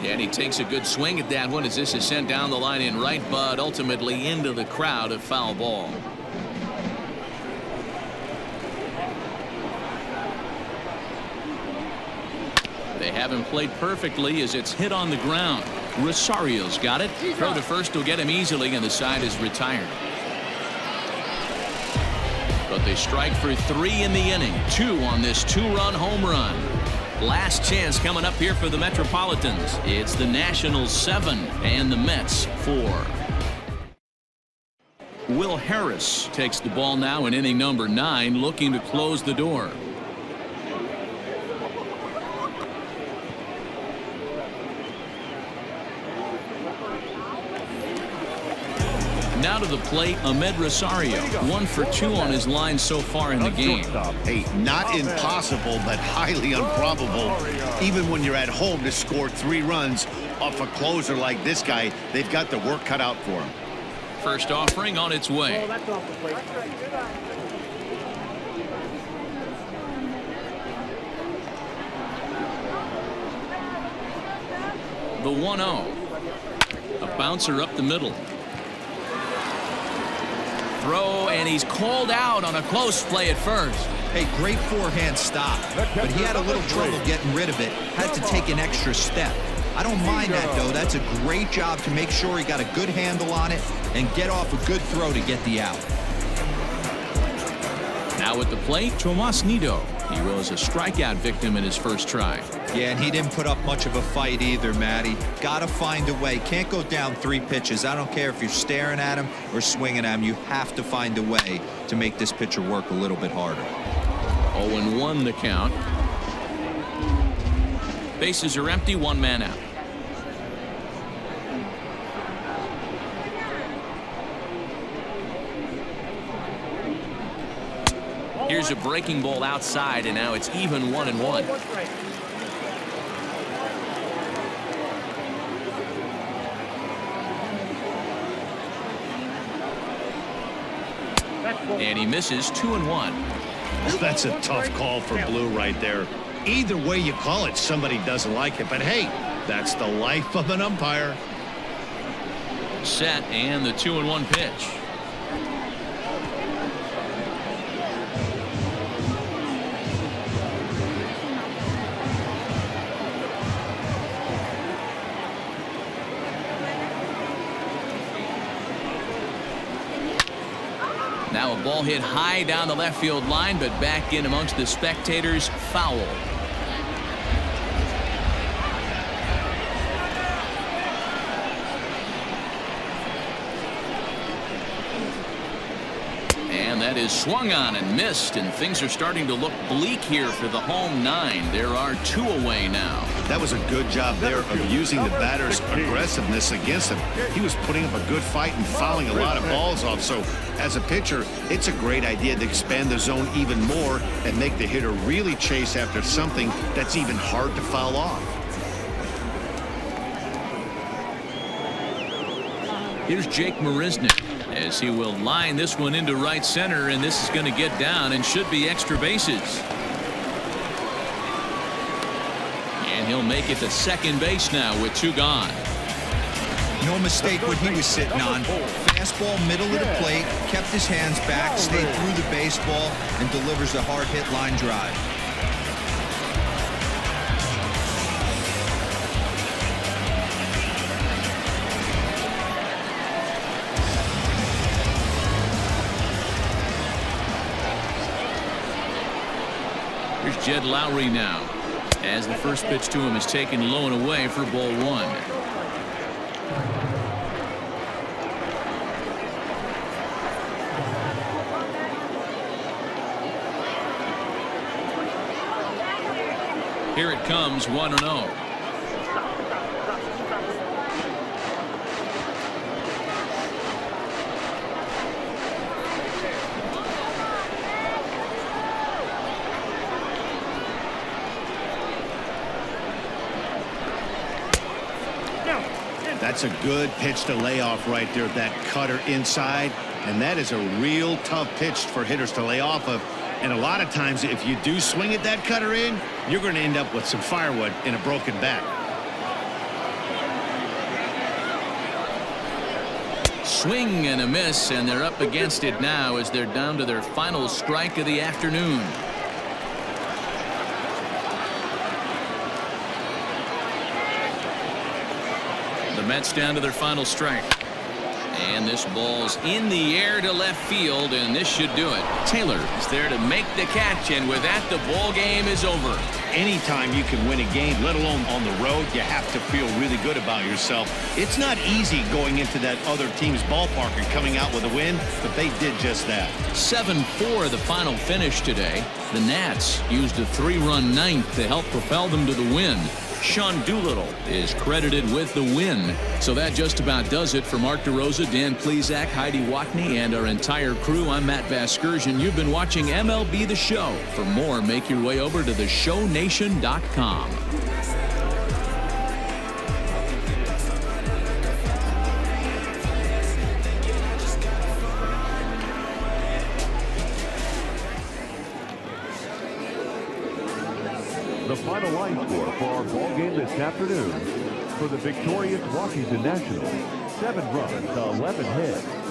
And he takes a good swing at that one as this is sent down the line in right, but ultimately into the crowd, a foul ball. They haven't played perfectly as it's hit on the ground. Rosario's got it. Throw to first will get him easily, and the side is retired. But they strike for 3 in the inning. 2 on this 2-run home run. Last chance coming up here for the Metropolitans. It's the Nationals 7 and the Mets 4. Will Harris takes the ball now in inning number 9, looking to close the door. Now to the plate, Ahmed Rosario. 1 for 2 on his line so far in the game. Hey, not impossible, but highly improbable. Even when you're at home to score 3 runs off a closer like this guy, they've got the work cut out for him. First offering on its way. That's off the plate. The 1-0. A bouncer up the middle. Throw, and he's called out on a close play at first. Hey, great forehand stop, but he had a little trouble getting rid of it. Had to take an extra step. I don't mind that, though. That's a great job to make sure he got a good handle on it and get off a good throw to get the out. Now at the plate, Tomas Nido. He was a strikeout victim in his first try. Yeah, and he didn't put up much of a fight either, Matty. Got to find a way. Can't go down 3 pitches. I don't care if you're staring at him or swinging at him. You have to find a way to make this pitcher work a little bit harder. 0-1 the count. Bases are empty, 1 man out. Here's a breaking ball outside, and now it's even 1-1. And he misses 2-1. Well, that's a tough call for Blue right there. Either way you call it, somebody doesn't like it. But hey, that's the life of an umpire. Set, and the 2-1 pitch. Now a ball hit high down the left field line, but back in amongst the spectators. Foul. And that is swung on and missed, and things are starting to look bleak here for the home 9. There are 2 away now. That was a good job there of using the batter's aggressiveness against him. He was putting up a good fight and fouling a lot of balls off. So as a pitcher, it's a great idea to expand the zone even more and make the hitter really chase after something that's even hard to foul off. Here's Jake Marisnick as he will line this one into right center, and this is going to get down and should be extra bases. And he'll make it to second base now with 2 gone. No mistake what he was sitting on. Fastball, middle of the plate, kept his hands back, stayed through the baseball, and delivers a hard hit line drive. Here's Jed Lowry now, as the first pitch to him is taken low and away for ball 1. Here it comes, 1-0. That's a good pitch to lay off right there, that cutter inside. And that is a real tough pitch for hitters to lay off of. And a lot of times, if you do swing at that cutter in, you're going to end up with some firewood in a broken bat. Swing and a miss, and they're up against it now as they're down to their final strike of the afternoon. The Mets down to their final strike. And this ball's in the air to left field, and this should do it. Taylor is there to make the catch, and with that, the ball game is over. Anytime you can win a game, let alone on the road, you have to feel really good about yourself. It's not easy going into that other team's ballpark and coming out with a win, but they did just that. 7-4 the final finish today. The Nats used a 3-run ninth to help propel them to the win. Sean Doolittle is credited with the win. So that just about does it for Mark DeRosa, Dan Plesac, Heidi Watney, and our entire crew. I'm Matt Vasgersian. You've been watching MLB The Show. For more, make your way over to theshownation.com. The final line score for our ball game this afternoon. For the victorious Washington Nationals, 7 runs to 11 hits.